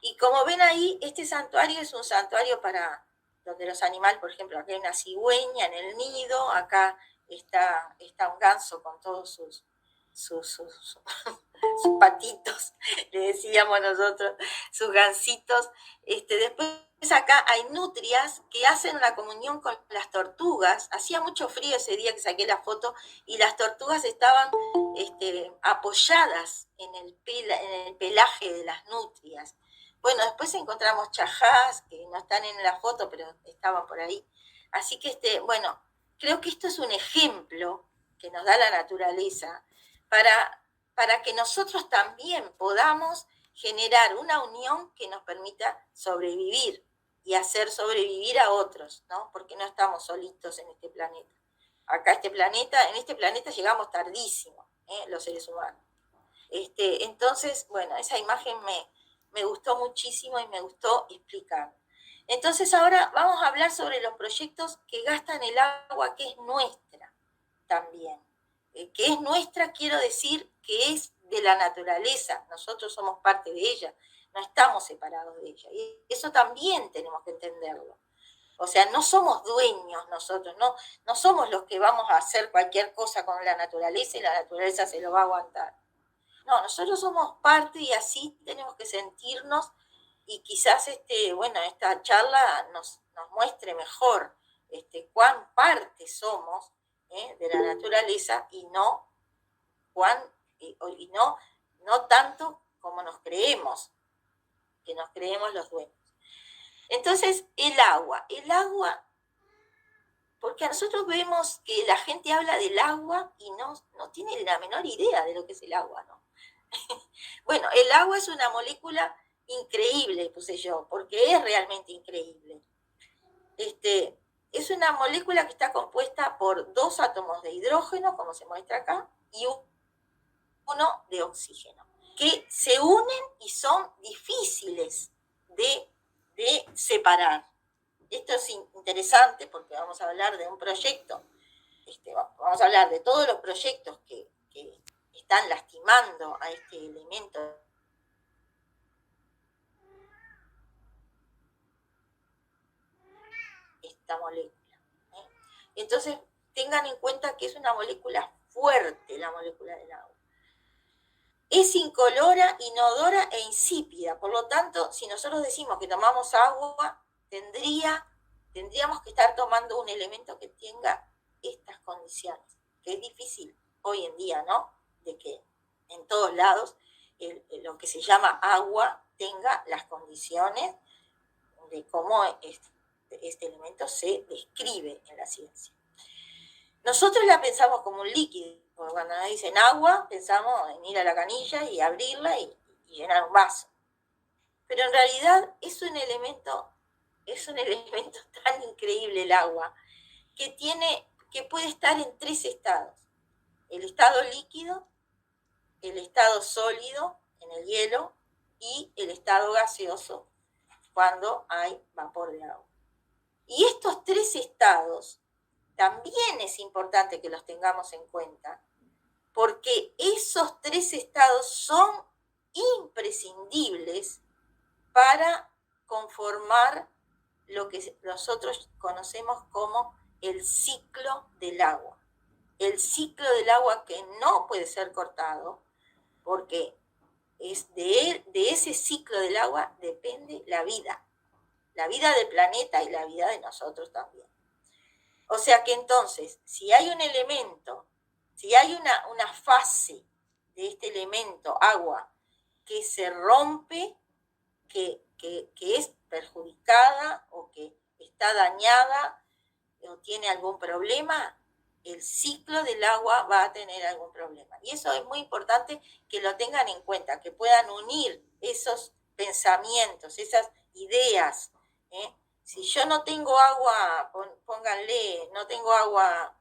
Y como ven ahí, este santuario es un santuario para donde los animales, por ejemplo, acá hay una cigüeña en el nido, acá está un ganso con todos sus patitos, le decíamos nosotros, sus gansitos. Después acá hay nutrias que hacen una comunión con las tortugas. Hacía mucho frío ese día que saqué la foto y las tortugas estaban apoyadas en el pelaje de las nutrias. Bueno, después encontramos chajás, que no están en la foto, pero estaban por ahí. Así que, bueno, creo que esto es un ejemplo que nos da la naturaleza para que nosotros también podamos generar una unión que nos permita sobrevivir y hacer sobrevivir a otros, ¿no? Porque no estamos solitos en este planeta. Acá en este planeta llegamos tardísimo, los seres humanos. Entonces, bueno, esa imagen me gustó muchísimo y me gustó explicar. Entonces ahora vamos a hablar sobre los proyectos que gastan el agua que es nuestra también. Que es nuestra, quiero decir que es de la naturaleza, nosotros somos parte de ella, no estamos separados de ella. Y eso también tenemos que entenderlo. O sea, no somos dueños nosotros, no somos los que vamos a hacer cualquier cosa con la naturaleza y la naturaleza se lo va a aguantar. No, nosotros somos parte y así tenemos que sentirnos y quizás bueno, esta charla nos muestre mejor cuán parte somos de la naturaleza y no no tanto como nos creemos, que nos creemos los dueños. Entonces, el agua, porque nosotros vemos que la gente habla del agua y no tiene la menor idea de lo que es el agua, ¿no? Bueno, el agua es una molécula increíble, puse yo, porque es realmente increíble. Es una molécula que está compuesta por 2 átomos de hidrógeno, como se muestra acá, y uno de oxígeno, que se unen y son difíciles de separar. Esto es interesante porque vamos a hablar de un proyecto, vamos a hablar de todos los proyectos que están lastimando a este elemento, esta molécula. Entonces, tengan en cuenta que es una molécula fuerte, la molécula del agua. Es incolora, inodora e insípida. Por lo tanto, si nosotros decimos que tomamos agua, tendríamos que estar tomando un elemento que tenga estas condiciones, que es difícil hoy en día, ¿no? De que en todos lados lo que se llama agua tenga las condiciones de cómo este elemento se describe en la ciencia. Nosotros la pensamos como un líquido, porque cuando nos dicen agua, pensamos en ir a la canilla y abrirla y llenar un vaso. Pero en realidad es un elemento tan increíble el agua, que puede estar en 3 estados. El estado líquido, el estado sólido en el hielo y el estado gaseoso cuando hay vapor de agua. Y estos 3 estados también es importante que los tengamos en cuenta, porque esos 3 estados son imprescindibles para conformar lo que nosotros conocemos como el ciclo del agua. El ciclo del agua que no puede ser cortado, porque es de ese ciclo del agua depende la vida del planeta y la vida de nosotros también. O sea que entonces, si hay un elemento, si hay una fase de este elemento, agua, que se rompe, que es perjudicada o que está dañada o tiene algún problema, el ciclo del agua va a tener algún problema. Y eso es muy importante que lo tengan en cuenta, que puedan unir esos pensamientos, esas ideas. Si yo no tengo agua, pónganle, no tengo agua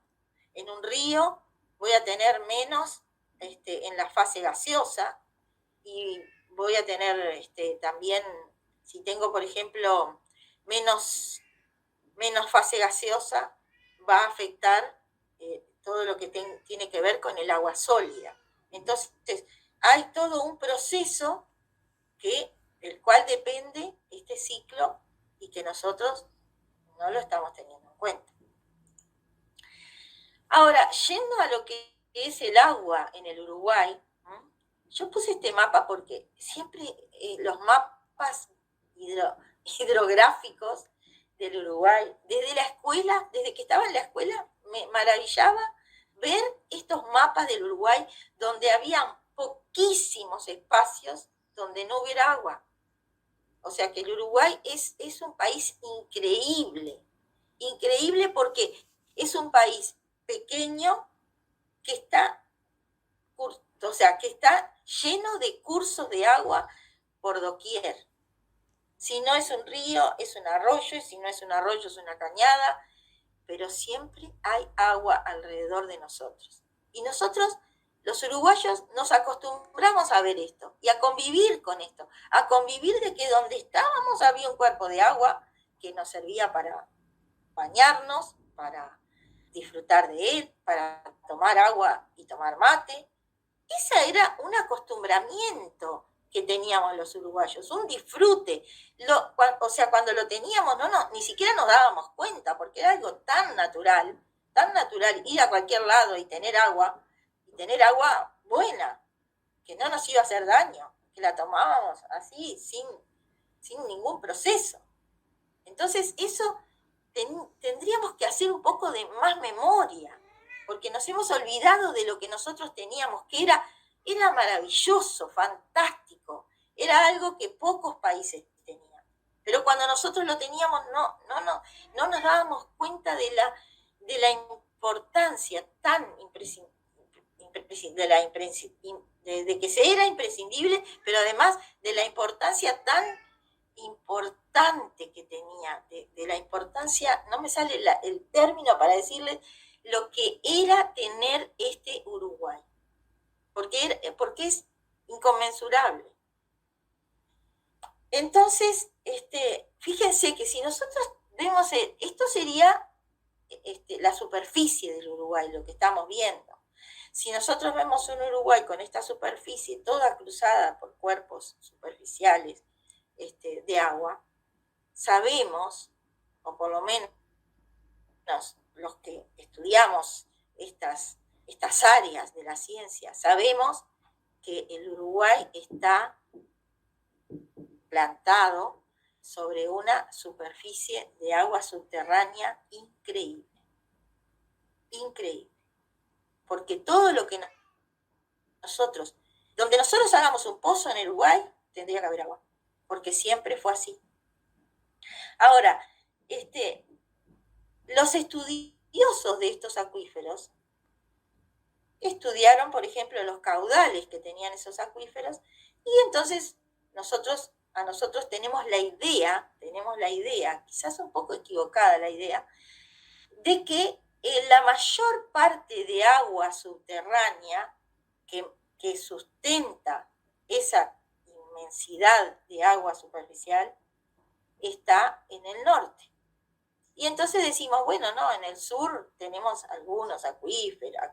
en un río, voy a tener menos en la fase gaseosa y voy a tener también, si tengo, por ejemplo, menos fase gaseosa, va a afectar todo lo que tiene que ver con el agua sólida. Entonces, hay todo un proceso que del cual depende este ciclo y que nosotros no lo estamos teniendo en cuenta. Ahora, yendo a lo que es el agua en el Uruguay, yo puse este mapa porque siempre los mapas hidrográficos del Uruguay, desde la escuela, desde que estaba en la escuela, me maravillaba ver estos mapas del Uruguay donde había poquísimos espacios donde no hubiera agua. O sea que el Uruguay es un país increíble, increíble porque es un país pequeño que está, o sea, que está lleno de cursos de agua por doquier. Si no es un río, es un arroyo, y si no es un arroyo, es una cañada, pero siempre hay agua alrededor de nosotros. Y nosotros, los uruguayos, nos acostumbramos a ver esto y a convivir con esto, a convivir de que donde estábamos había un cuerpo de agua que nos servía para bañarnos, para disfrutar de él, para tomar agua y tomar mate. Ese era un acostumbramiento que teníamos los uruguayos, un disfrute. O sea, cuando lo teníamos, ni siquiera nos dábamos cuenta, porque era algo tan natural ir a cualquier lado y tener agua buena, que no nos iba a hacer daño, que la tomábamos así, sin ningún proceso. Entonces, eso tendríamos que hacer un poco de más memoria, porque nos hemos olvidado de lo que nosotros teníamos, que era maravilloso, fantástico, era algo que pocos países tenían. Pero cuando nosotros lo teníamos, no nos dábamos cuenta de la importancia tan de que se era imprescindible, pero además de la importancia tan importante que tenía, de la importancia, no me sale el término para decirles lo que era tener este Uruguay, porque es inconmensurable. Entonces, fíjense que si nosotros vemos, esto sería la superficie del Uruguay, lo que estamos viendo. Si nosotros vemos un Uruguay con esta superficie toda cruzada por cuerpos superficiales de agua, sabemos, o por lo menos los que estudiamos estas áreas de la ciencia, sabemos que el Uruguay está plantado sobre una superficie de agua subterránea increíble. Increíble. Porque todo lo que donde nosotros hagamos un pozo en el Uruguay, tendría que haber agua. Porque siempre fue así. Ahora, los estudiosos de estos acuíferos estudiaron, por ejemplo, los caudales que tenían esos acuíferos, y entonces nosotros tenemos la idea, quizás un poco equivocada la idea, de que la mayor parte de agua subterránea que sustenta esa inmensidad de agua superficial está en el norte. Y entonces decimos, bueno, no, en el sur tenemos algunos acuíferitos,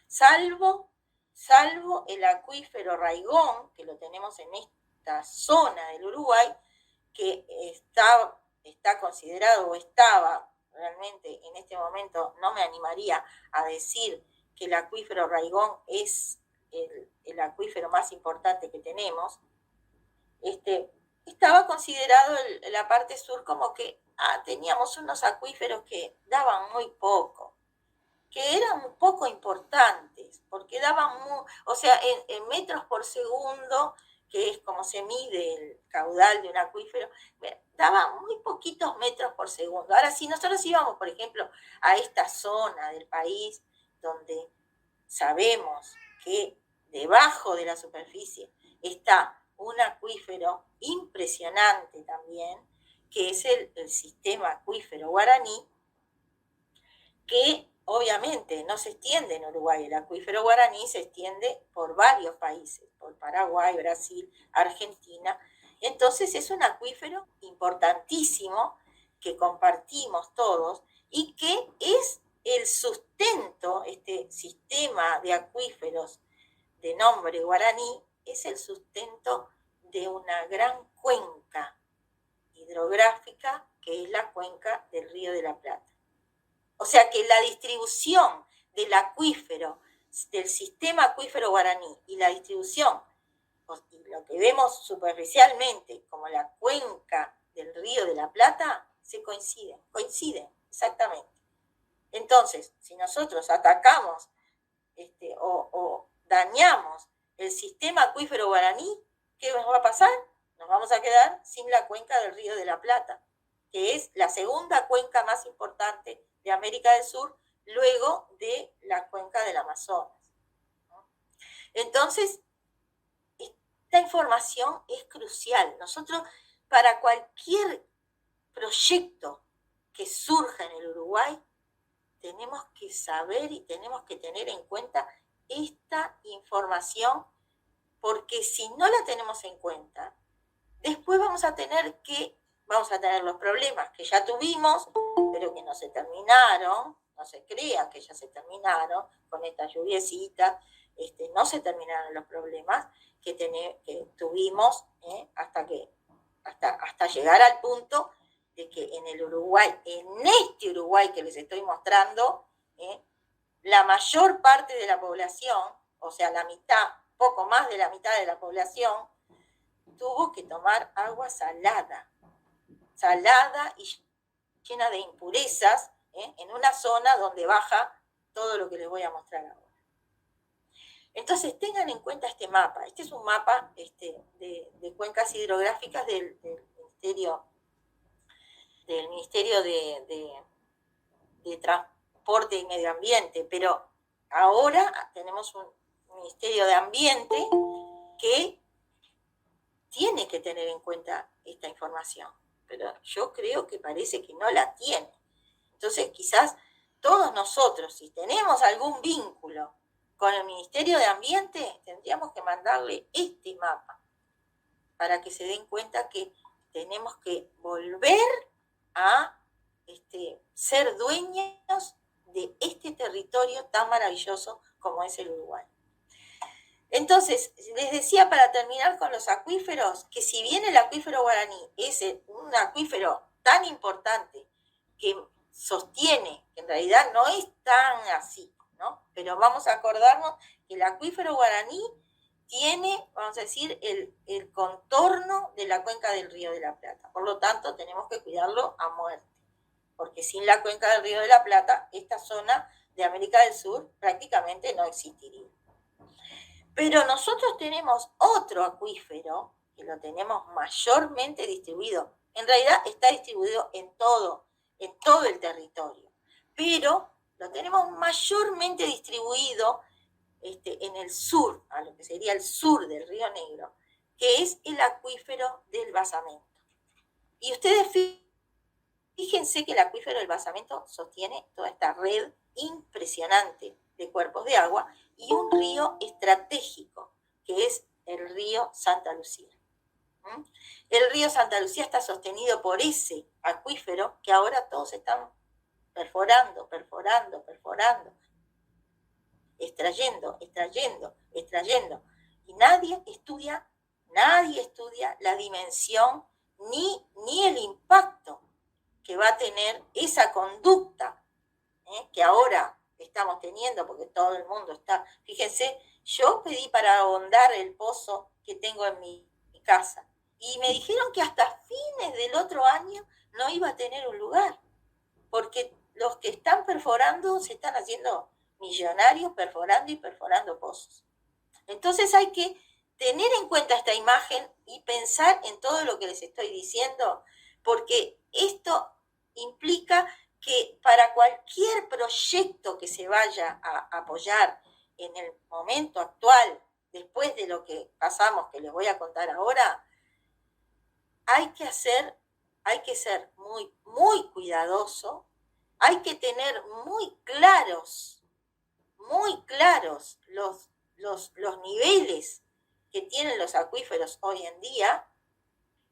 salvo el acuífero Raigón, que lo tenemos en esta zona del Uruguay, que está considerado, o estaba realmente en este momento, no me animaría a decir que el acuífero Raigón es el acuífero más importante que tenemos. Estaba considerado la parte sur como que teníamos unos acuíferos que daban muy poco, que eran un poco importantes, porque daban, en metros por segundo, que es como se mide el caudal de un acuífero, daban muy poquitos metros por segundo. Ahora, si nosotros íbamos, por ejemplo, a esta zona del país, donde sabemos que debajo de la superficie está un acuífero impresionante también, que es el sistema acuífero guaraní, que obviamente no se extiende en Uruguay. El acuífero guaraní se extiende por varios países, por Paraguay, Brasil, Argentina. Entonces es un acuífero importantísimo que compartimos todos y que es el sustento, este sistema de acuíferos de nombre guaraní, es el sustento de una gran cuenca hidrográfica que es la cuenca del Río de la Plata. O sea que la distribución del acuífero, del sistema acuífero guaraní y la distribución, y lo que vemos superficialmente como la cuenca del Río de la Plata, se coinciden exactamente. Entonces, si nosotros atacamos o dañamos el sistema acuífero guaraní, ¿qué nos va a pasar? Nos vamos a quedar sin la cuenca del Río de la Plata, que es la segunda cuenca más importante de América del Sur, luego de la cuenca del Amazonas. Entonces, esta información es crucial. Nosotros, para cualquier proyecto que surja en el Uruguay, tenemos que saber y tenemos que tener en cuenta esta información, porque si no la tenemos en cuenta, después vamos a tener los problemas que ya tuvimos, pero que no se terminaron, no se crean que ya se terminaron con esta lluviecita, no se terminaron los problemas que tuvimos hasta llegar al punto de que en el Uruguay, en este Uruguay que les estoy mostrando, la mayor parte de la población, o sea, la mitad, poco más de la mitad de la población, tuvo que tomar agua salada y llena de impurezas, en una zona donde baja todo lo que les voy a mostrar ahora. Entonces, tengan en cuenta este mapa. Este es un mapa de cuencas hidrográficas del Ministerio de Transporte y Medio Ambiente, pero ahora tenemos un Ministerio de Ambiente que tiene que tener en cuenta esta información, pero yo creo que parece que no la tiene. Entonces, quizás todos nosotros, si tenemos algún vínculo con el Ministerio de Ambiente, tendríamos que mandarle este mapa para que se den cuenta que tenemos que volver a ser dueños de este territorio tan maravilloso como es el Uruguay. Entonces, les decía para terminar con los acuíferos, que si bien el acuífero guaraní es un acuífero tan importante que sostiene, que en realidad no es tan así, ¿no? Pero vamos a acordarnos que el acuífero guaraní tiene, vamos a decir, el contorno de la cuenca del Río de la Plata. Por lo tanto, tenemos que cuidarlo a muerte, porque sin la cuenca del Río de la Plata, esta zona de América del Sur prácticamente no existiría. Pero nosotros tenemos otro acuífero que lo tenemos mayormente distribuido. En realidad está distribuido en todo el territorio, pero lo tenemos mayormente distribuido en el sur, a lo que sería el sur del Río Negro, que es el acuífero del Basamento. Y ustedes fíjense que el acuífero del Basamento sostiene toda esta red impresionante de cuerpos de agua y un río estratégico, que es el río Santa Lucía. El río Santa Lucía está sostenido por ese acuífero que ahora todos están perforando, extrayendo. Y nadie estudia la dimensión ni el impacto que va a tener esa conducta que ahora estamos teniendo, porque todo el mundo está. Fíjense, yo pedí para ahondar el pozo que tengo en mi casa y me dijeron que hasta fines del otro año no iba a tener un lugar, porque los que están perforando se están haciendo millonarios perforando pozos. Entonces hay que tener en cuenta esta imagen y pensar en todo lo que les estoy diciendo, porque esto implica que para cualquier proyecto que se vaya a apoyar en el momento actual, después de lo que pasamos, que les voy a contar ahora, hay que ser muy, muy cuidadoso, hay que tener muy claros los niveles que tienen los acuíferos hoy en día,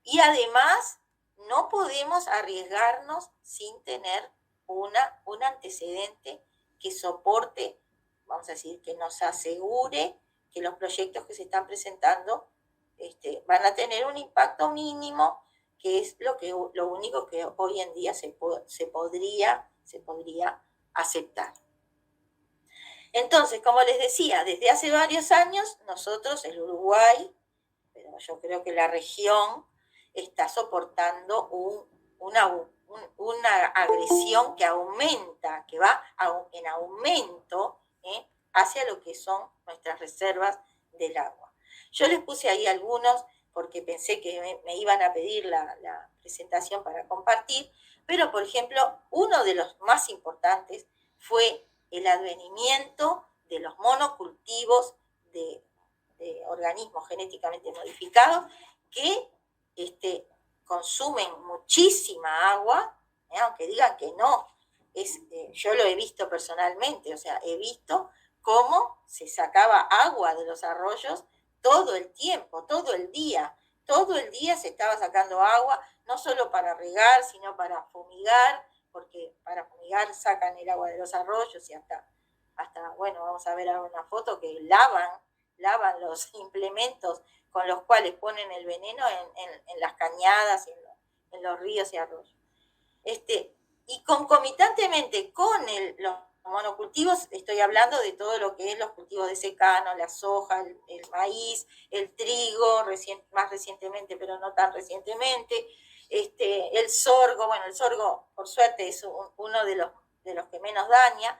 y además no podemos arriesgarnos sin tener un antecedente que vamos a decir, que nos asegure que los proyectos que se están presentando van a tener un impacto mínimo, que es lo único que hoy en día se podría aceptar. Entonces, como les decía, desde hace varios años, nosotros, el Uruguay, pero yo creo que la región, está soportando una agresión que aumenta, que va en aumento, hacia lo que son nuestras reservas del agua. Yo les puse ahí algunos porque pensé que me iban a pedir la presentación para compartir, pero por ejemplo, uno de los más importantes fue el advenimiento de los monocultivos de organismos genéticamente modificados que consumen muchísima agua, aunque digan que no. Yo lo he visto personalmente, o sea, he visto cómo se sacaba agua de los arroyos todo el tiempo, todo el día se estaba sacando agua, no solo para regar, sino para fumigar, porque para fumigar sacan el agua de los arroyos y hasta bueno, vamos a ver ahora una foto que lavan los implementos con los cuales ponen el veneno en las cañadas, en los ríos y arroyos. Y concomitantemente con los monocultivos, estoy hablando de todo lo que es los cultivos de secano, la soja, el maíz, el trigo, más recientemente, pero no tan recientemente, el sorgo. Bueno, el sorgo, por suerte, es uno de los que menos daña,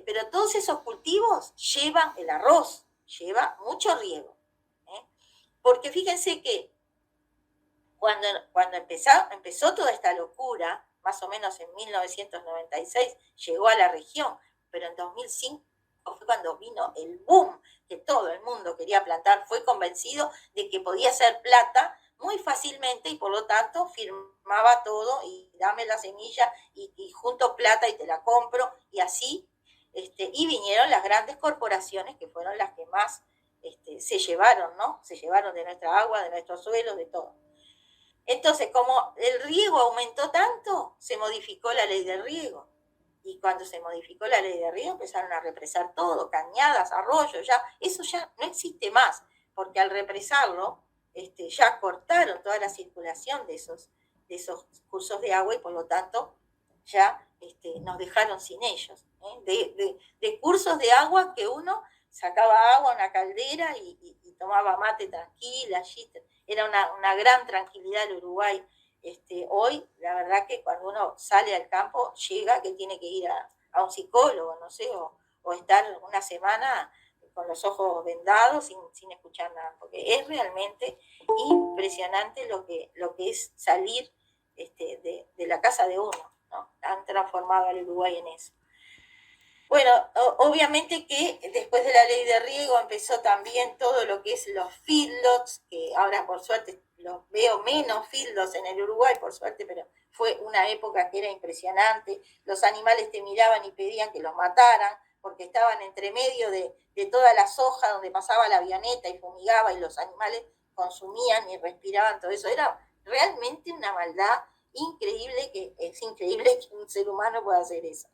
pero todos esos cultivos llevan el arroz, lleva mucho riego, porque fíjense que cuando empezó toda esta locura, más o menos en 1996, llegó a la región, pero en 2005 fue cuando vino el boom, que todo el mundo quería plantar, fue convencido de que podía hacer plata muy fácilmente y por lo tanto firmaba todo y dame la semilla y junto plata y te la compro y así, y vinieron las grandes corporaciones que fueron las que más se llevaron, ¿no? Se llevaron de nuestra agua, de nuestros suelos, de todo. Entonces, como el riego aumentó tanto, se modificó la ley del riego. Y cuando se modificó la ley de riego, empezaron a represar todo, cañadas, arroyos, eso ya no existe más, porque al represarlo, ya cortaron toda la circulación de esos cursos de agua y por lo tanto ya nos dejaron sin ellos. De cursos de agua que uno sacaba agua a una caldera y tomaba mate tranquila, allí era una gran tranquilidad el Uruguay. Hoy, la verdad que cuando uno sale al campo, llega que tiene que ir a un psicólogo, no sé, o estar una semana con los ojos vendados sin escuchar nada, porque es realmente impresionante lo que es salir de la casa de uno, ¿no? Han transformado al Uruguay en eso. Bueno, obviamente que después de la ley de riego empezó también todo lo que es los feedlots, que ahora por suerte los veo menos feedlots en el Uruguay, por suerte, pero fue una época que era impresionante. Los animales te miraban y pedían que los mataran, porque estaban entre medio de toda la soja donde pasaba la avioneta y fumigaba y los animales consumían y respiraban todo eso. Era realmente una maldad increíble, que es increíble que un ser humano pueda hacer eso.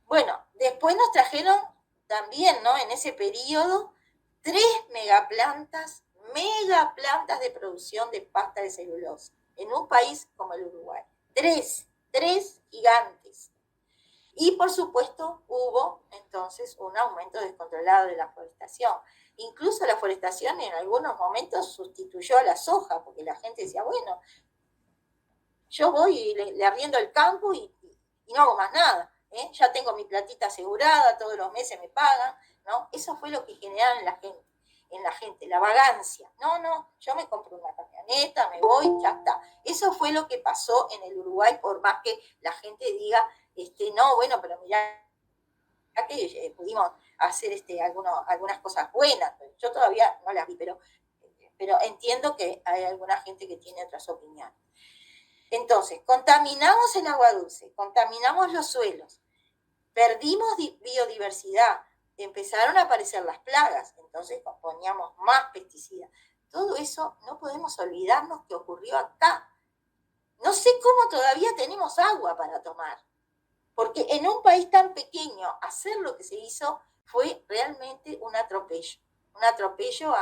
Bueno, después nos trajeron también, ¿no? En ese periodo, 3 megaplantas de producción de pasta de celulosa, en un país como el Uruguay. 3 gigantes. Y por supuesto hubo entonces un aumento descontrolado de la forestación. Incluso la forestación en algunos momentos sustituyó a la soja, porque la gente decía, bueno, yo voy y le arriendo el campo y no hago más nada. Ya tengo mi platita asegurada, todos los meses me pagan, ¿no? Eso fue lo que generaron en la gente, la vagancia. No, yo me compro una camioneta, me voy, ya está. Eso fue lo que pasó en el Uruguay, por más que la gente diga, no, bueno, pero mirá que pudimos hacer algunas cosas buenas. Yo todavía no las vi, pero entiendo que hay alguna gente que tiene otras opiniones. Entonces, contaminamos el agua dulce, contaminamos los suelos, perdimos biodiversidad, empezaron a aparecer las plagas, entonces poníamos más pesticidas. Todo eso no podemos olvidarnos que ocurrió acá. No sé cómo todavía tenemos agua para tomar, porque en un país tan pequeño hacer lo que se hizo fue realmente un atropello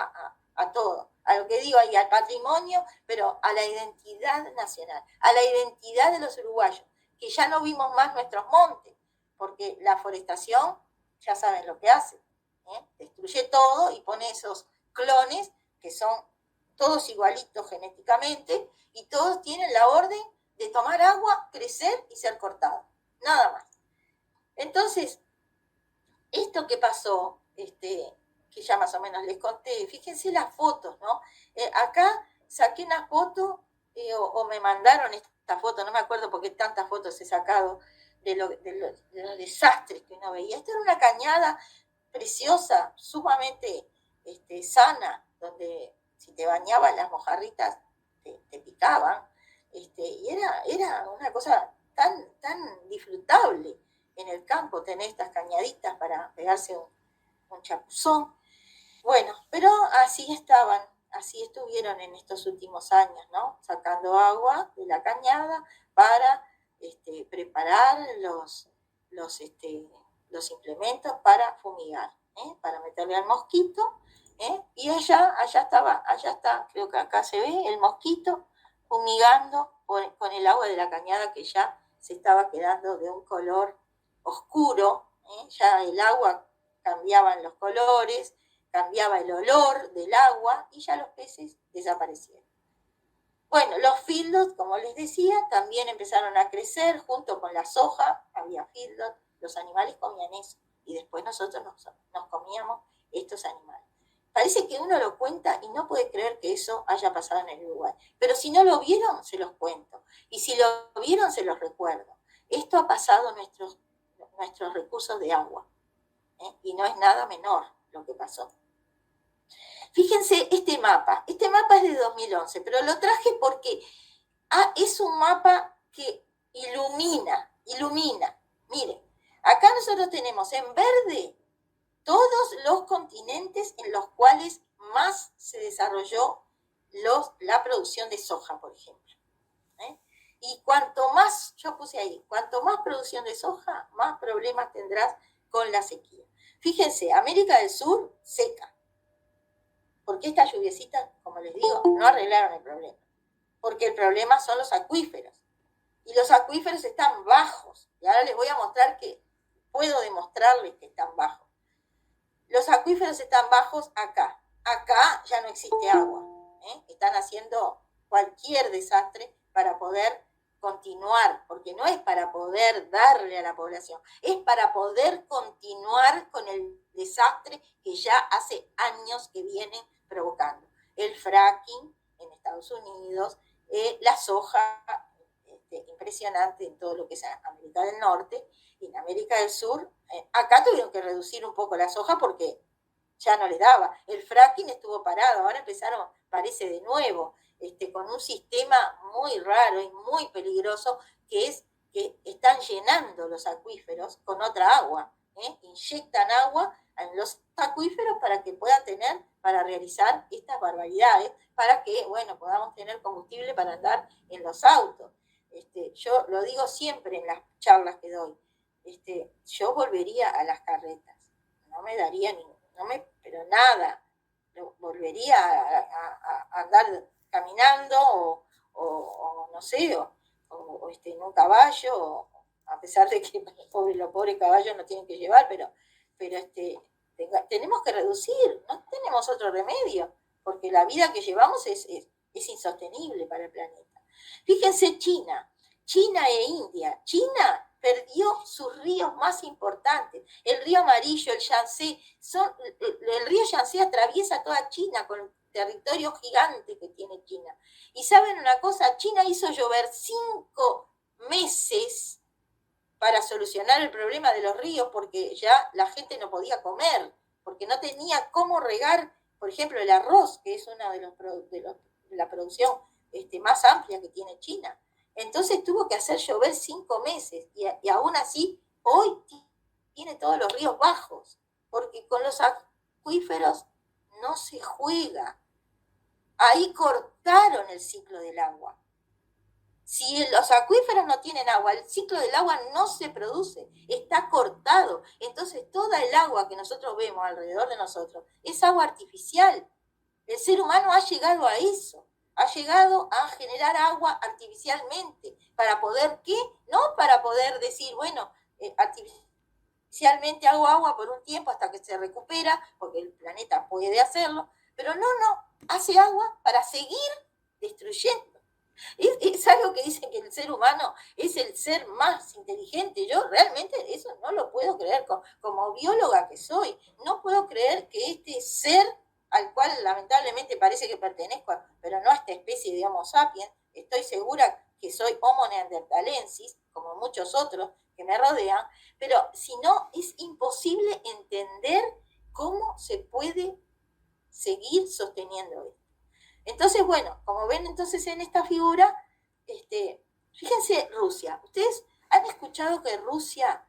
a todo, a lo que digo ahí, al patrimonio, pero a la identidad nacional, a la identidad de los uruguayos, que ya no vimos más nuestros montes, porque la forestación, ya saben lo que hace, destruye todo y pone esos clones que son todos igualitos genéticamente y todos tienen la orden de tomar agua, crecer y ser cortados, nada más. Entonces, esto que pasó, que ya más o menos les conté, fíjense las fotos, ¿no? Acá saqué una foto o me mandaron esta foto, no me acuerdo porque tantas fotos he sacado de los desastres que uno veía. Esta era una cañada preciosa, sumamente sana, donde si te bañabas las mojarritas te picaban, y era una cosa tan disfrutable en el campo, tener estas cañaditas para pegarse un chapuzón. Bueno, pero así estaban, así estuvieron en estos últimos años, ¿no? Sacando agua de la cañada para preparar los implementos para fumigar, para meterle al mosquito, y allá está, creo que acá se ve el mosquito fumigando con el agua de la cañada que ya se estaba quedando de un color oscuro, ya el agua cambiaban los colores, cambiaba el olor del agua y ya los peces desaparecieron. Bueno, los feedlots, como les decía, también empezaron a crecer junto con la soja, había feedlot, los animales comían eso y después nosotros nos comíamos estos animales. Parece que uno lo cuenta y no puede creer que eso haya pasado en el Uruguay, pero si no lo vieron, se los cuento, y si lo vieron, se los recuerdo. Esto ha pasado en nuestros recursos de agua, y no es nada menor lo que pasó. Fíjense este mapa es de 2011, pero lo traje porque es un mapa que ilumina. Miren, acá nosotros tenemos en verde todos los continentes en los cuales más se desarrolló la producción de soja, por ejemplo. Y cuanto más, yo puse ahí, cuanto más producción de soja, más problemas tendrás con la sequía. Fíjense, América del Sur, seca. Porque estas lluviecitas, como les digo, no arreglaron el problema. Porque el problema son los acuíferos. Y los acuíferos están bajos. Y ahora les voy a mostrar que puedo demostrarles que están bajos. Los acuíferos están bajos acá. Acá ya no existe agua. Están haciendo cualquier desastre para poder continuar, porque no es para poder darle a la población, es para poder continuar con el desastre que ya hace años que vienen provocando. El fracking en Estados Unidos, la soja, impresionante en todo lo que es América del Norte, y en América del Sur, acá tuvieron que reducir un poco la soja porque ya no les daba. El fracking estuvo parado, ahora empezaron, parece de nuevo, con un sistema muy raro y muy peligroso, que es que están llenando los acuíferos con otra agua, inyectan agua en los acuíferos para que puedan tener, para realizar estas barbaridades, para que, bueno, podamos tener combustible para andar en los autos. Yo lo digo siempre en las charlas que doy, yo volvería a las carretas, no me daría pero nada, volvería a andar caminando o no sé, o en un caballo, a pesar de que los pobres caballos no tienen que llevar, pero tenemos que reducir, no tenemos otro remedio, porque la vida que llevamos es insostenible para el planeta. Fíjense China e India. China perdió sus ríos más importantes. El río Amarillo, el Yangtze, el río Yangtze atraviesa toda China con el territorio gigante que tiene China. Y saben una cosa, China hizo llover 5 meses para solucionar el problema de los ríos, porque ya la gente no podía comer, porque no tenía cómo regar, por ejemplo, el arroz, que es una de la producción más amplia que tiene China. Entonces tuvo que hacer llover 5 meses y aún así hoy tiene todos los ríos bajos, porque con los acuíferos no se juega. Ahí cortaron el ciclo del agua. Si los acuíferos no tienen agua, el ciclo del agua no se produce, está cortado. Entonces toda el agua que nosotros vemos alrededor de nosotros es agua artificial. El ser humano ha llegado a eso, ha llegado a generar agua artificialmente. ¿Para poder qué? No para poder decir, bueno, artificialmente hago agua por un tiempo hasta que se recupera, porque el planeta puede hacerlo, pero no, hace agua para seguir destruyendo. Es algo que dicen que el ser humano es el ser más inteligente. Yo realmente eso no lo puedo creer. Como bióloga que soy, no puedo creer que este ser al cual lamentablemente parece que pertenezco, pero no a esta especie de Homo sapiens, estoy segura que soy Homo neanderthalensis, como muchos otros que me rodean, pero si no, es imposible entender cómo se puede seguir sosteniendo esto. Entonces, bueno, como ven entonces en esta figura, fíjense Rusia. ¿Ustedes han escuchado que Rusia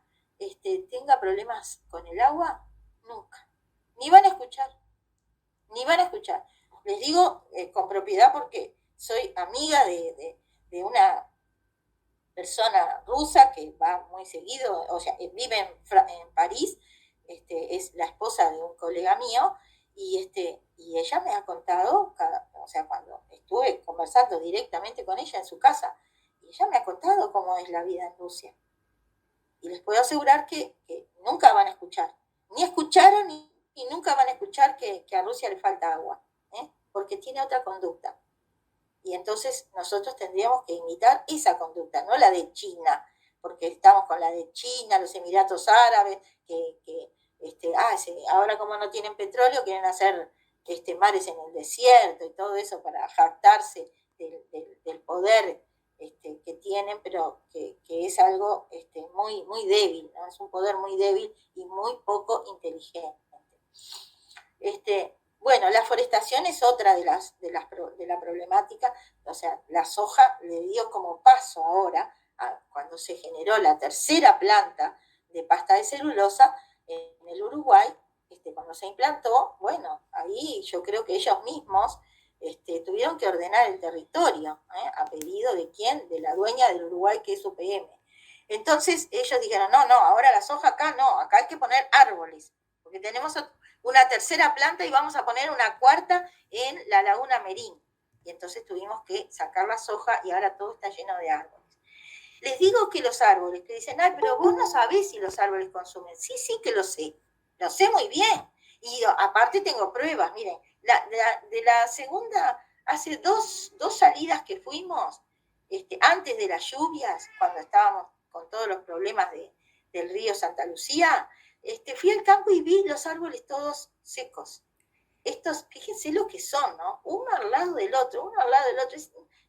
tenga problemas con el agua? Nunca. Ni van a escuchar. Ni van a escuchar. Les digo con propiedad porque soy amiga de una persona rusa que va muy seguido, o sea, vive en París, es la esposa de un colega mío, y ella me ha contado, o sea, cuando estuve conversando directamente con ella en su casa, y ella me ha contado cómo es la vida en Rusia. Y les puedo asegurar que nunca van a escuchar, ni escucharon y nunca van a escuchar que a Rusia le falta agua, porque tiene otra conducta. Y entonces nosotros tendríamos que imitar esa conducta, no la de China, porque estamos con la de China, los Emiratos Árabes, ahora como no tienen petróleo, quieren hacer mares en el desierto y todo eso para jactarse del poder que tienen, pero que es algo muy, muy débil, ¿no? Es un poder muy débil y muy poco inteligente. Bueno, la forestación es otra de la problemática, o sea, la soja le dio como paso ahora, cuando se generó la tercera planta de pasta de celulosa en el Uruguay, cuando se implantó, bueno, ahí yo creo que ellos mismos tuvieron que ordenar el territorio, a pedido de quién, de la dueña del Uruguay, que es UPM. Entonces ellos dijeron, no, ahora la soja acá no, acá hay que poner árboles, porque tenemos una tercera planta y vamos a poner una cuarta en la laguna Merín. Y entonces tuvimos que sacar la soja y ahora todo está lleno de árboles. Les digo que los árboles, que dicen, ay, pero vos no sabés si los árboles consumen. Sí que lo sé muy bien. Y aparte tengo pruebas, miren, de la segunda, hace dos salidas que fuimos, antes de las lluvias, cuando estábamos con todos los problemas del río Santa Lucía, fui al campo y vi los árboles todos secos. Estos, fíjense lo que son, ¿no? Uno al lado del otro.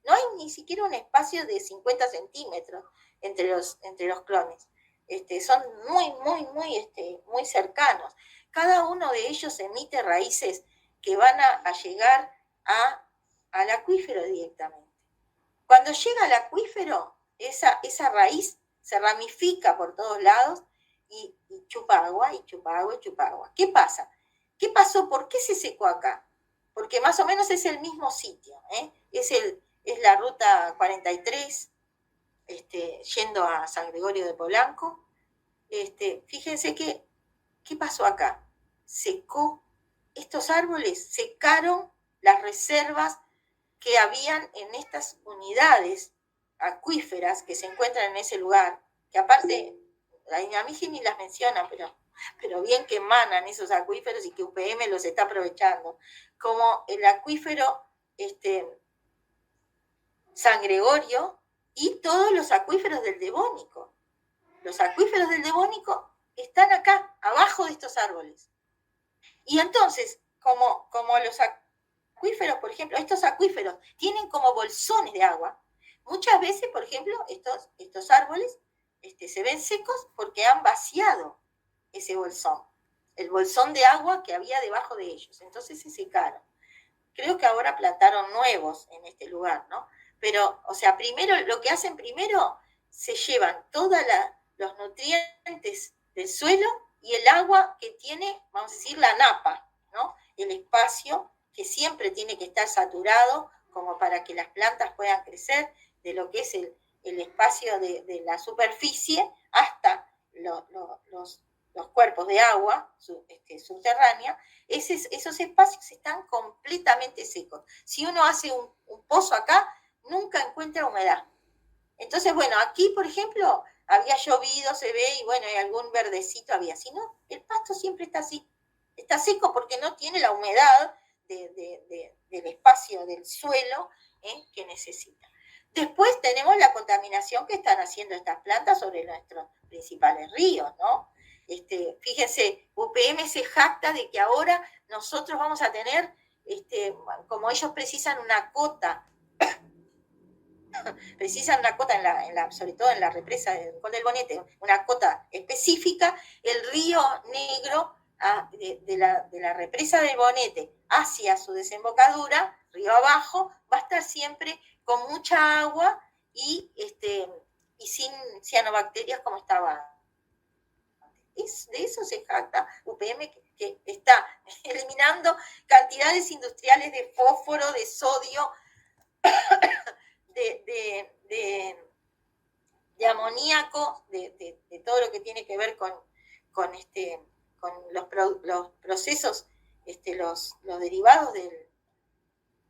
No hay ni siquiera un espacio de 50 centímetros entre los clones. Son muy cercanos. Cada uno de ellos emite raíces que van a llegar al acuífero directamente. Cuando llega al acuífero, esa raíz se ramifica por todos lados y chupa agua, y chupa agua, y chupa agua. ¿Qué pasa? ¿Qué pasó? ¿Por qué se secó acá? Porque más o menos es el mismo sitio, es la ruta 43, yendo a San Gregorio de Polanco. Fíjense ¿qué pasó acá? Secó, estos árboles secaron las reservas que habían en estas unidades acuíferas que se encuentran en ese lugar, que aparte, a mí sí ni las mencionan, pero bien que emanan esos acuíferos y que UPM los está aprovechando, como el acuífero San Gregorio y todos los acuíferos del Devónico. Los acuíferos del Devónico están acá, abajo de estos árboles. Y entonces, como los acuíferos, por ejemplo, estos acuíferos tienen como bolsones de agua, muchas veces, por ejemplo, estos árboles se ven secos porque han vaciado ese bolsón, el bolsón de agua que había debajo de ellos. Entonces se secaron. Creo que ahora plantaron nuevos en este lugar, ¿no? Pero, o sea, lo que hacen primero, se llevan todos los nutrientes del suelo y el agua que tiene, vamos a decir, la napa, ¿no? El espacio que siempre tiene que estar saturado como para que las plantas puedan crecer, de lo que es el espacio de la superficie hasta los cuerpos de agua subterránea, esos espacios están completamente secos. Si uno hace un pozo acá, nunca encuentra humedad. Entonces, bueno, aquí, por ejemplo, había llovido, se ve, y bueno, y algún verdecito había. Si no, el pasto siempre está así. Está seco porque no tiene la humedad del espacio del suelo que necesita. Después tenemos la contaminación que están haciendo estas plantas sobre nuestros principales ríos, ¿no? Fíjense, UPM se jacta de que ahora nosotros vamos a tener, como ellos precisan una cota sobre todo en la represa del Rincón del Bonete, una cota específica, el río Negro de la represa del Bonete hacia su desembocadura, río abajo, va a estar siempre con mucha agua y sin cianobacterias como estaba. De eso se jacta UPM, que está eliminando cantidades industriales de fósforo, de sodio, de amoníaco, de todo lo que tiene que ver con los procesos, los derivados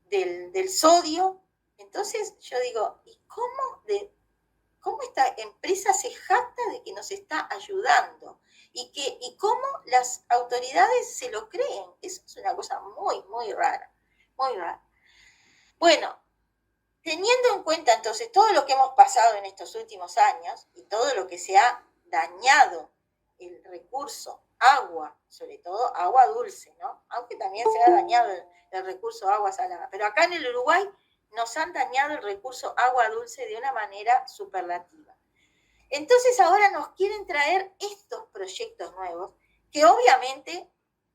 del sodio. Entonces yo digo, ¿y cómo esta empresa se jacta de que nos está ayudando? Y cómo las autoridades se lo creen. Eso es una cosa muy, muy rara, muy rara. Bueno, teniendo en cuenta entonces todo lo que hemos pasado en estos últimos años y todo lo que se ha dañado el recurso agua, sobre todo agua dulce, ¿no? Aunque también se ha dañado el recurso agua salada, pero acá en el Uruguay nos han dañado el recurso agua dulce de una manera superlativa. Entonces ahora nos quieren traer estos proyectos nuevos que obviamente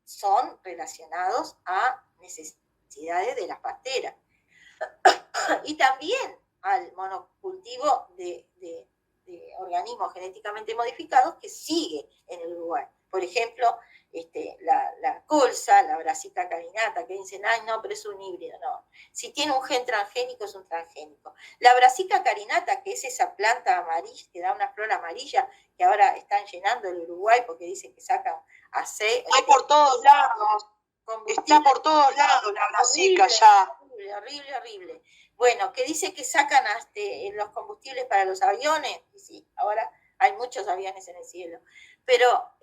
son relacionados a necesidades de las pasteras y también al monocultivo de organismos genéticamente modificados que sigue en el Uruguay. Por ejemplo, la colza, la Brassica carinata, que dicen, ay, no, pero es un híbrido. No, si tiene un gen transgénico, es un transgénico. La Brassica carinata, que es esa planta amarilla, que da una flor amarilla, que ahora están llenando el Uruguay porque dicen que sacan aceite. Hay por todos lados. Está por todos lados la Brassica ya. Horrible. Bueno, que dice que sacan los combustibles para los aviones, y sí, ahora hay muchos aviones en el cielo, pero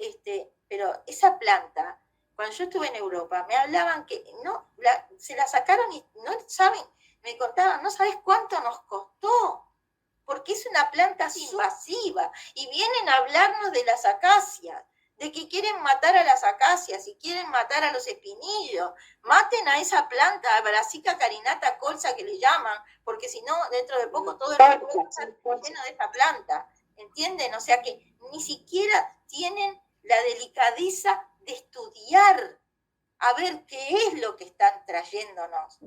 esa planta, cuando yo estuve en Europa, me hablaban que se la sacaron y no saben, me contaban, no sabes cuánto nos costó, porque es una planta invasiva, y vienen a hablarnos de las acacias, de que quieren matar a las acacias y quieren matar a los espinillos. Maten a esa planta, a Brassica carinata colza que le llaman, porque si no, dentro de poco todo el mundo está lleno de esta planta. ¿Entienden? O sea que ni siquiera tienen la delicadeza de estudiar a ver qué es lo que están trayéndonos.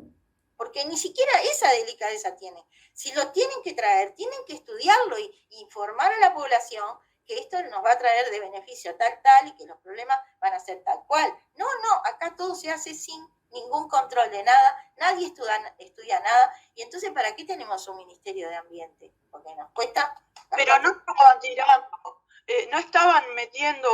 Porque ni siquiera esa delicadeza tienen. Si lo tienen que traer, tienen que estudiarlo y informar a la población que esto nos va a traer de beneficio tal, y que los problemas van a ser tal cual. No, acá todo se hace sin ningún control de nada, nadie estudia nada, y entonces ¿para qué tenemos un Ministerio de Ambiente? Porque nos cuesta... Pero no estaban tirando, no estaban metiendo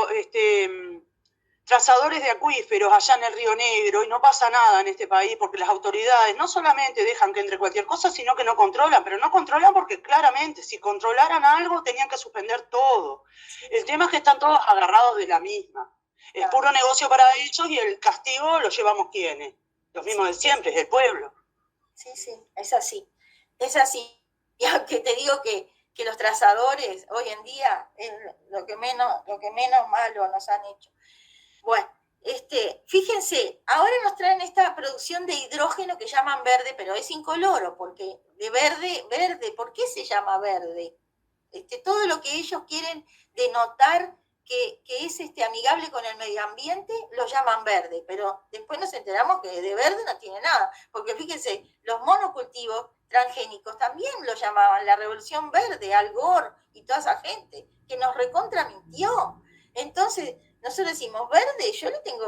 trazadores de acuíferos allá en el Río Negro, y no pasa nada en este país porque las autoridades no solamente dejan que entre cualquier cosa, sino que no controlan, pero no controlan porque claramente si controlaran algo tenían que suspender todo. El tema es que están todos agarrados de la misma. Es puro negocio para ellos y el castigo lo llevamos quienes, los mismos de siempre, es el pueblo. Sí, es así. Y aunque te digo que los trazadores hoy en día es lo que menos malo nos han hecho. Bueno, fíjense, ahora nos traen esta producción de hidrógeno que llaman verde, pero es incoloro, porque de verde, ¿por qué se llama verde? Todo lo que ellos quieren denotar que es amigable con el medio ambiente, lo llaman verde, pero después nos enteramos que de verde no tiene nada, porque fíjense, los monocultivos transgénicos también lo llamaban la revolución verde, Al Gore y toda esa gente, que nos recontra mintió. Entonces, nosotros decimos verde, yo le tengo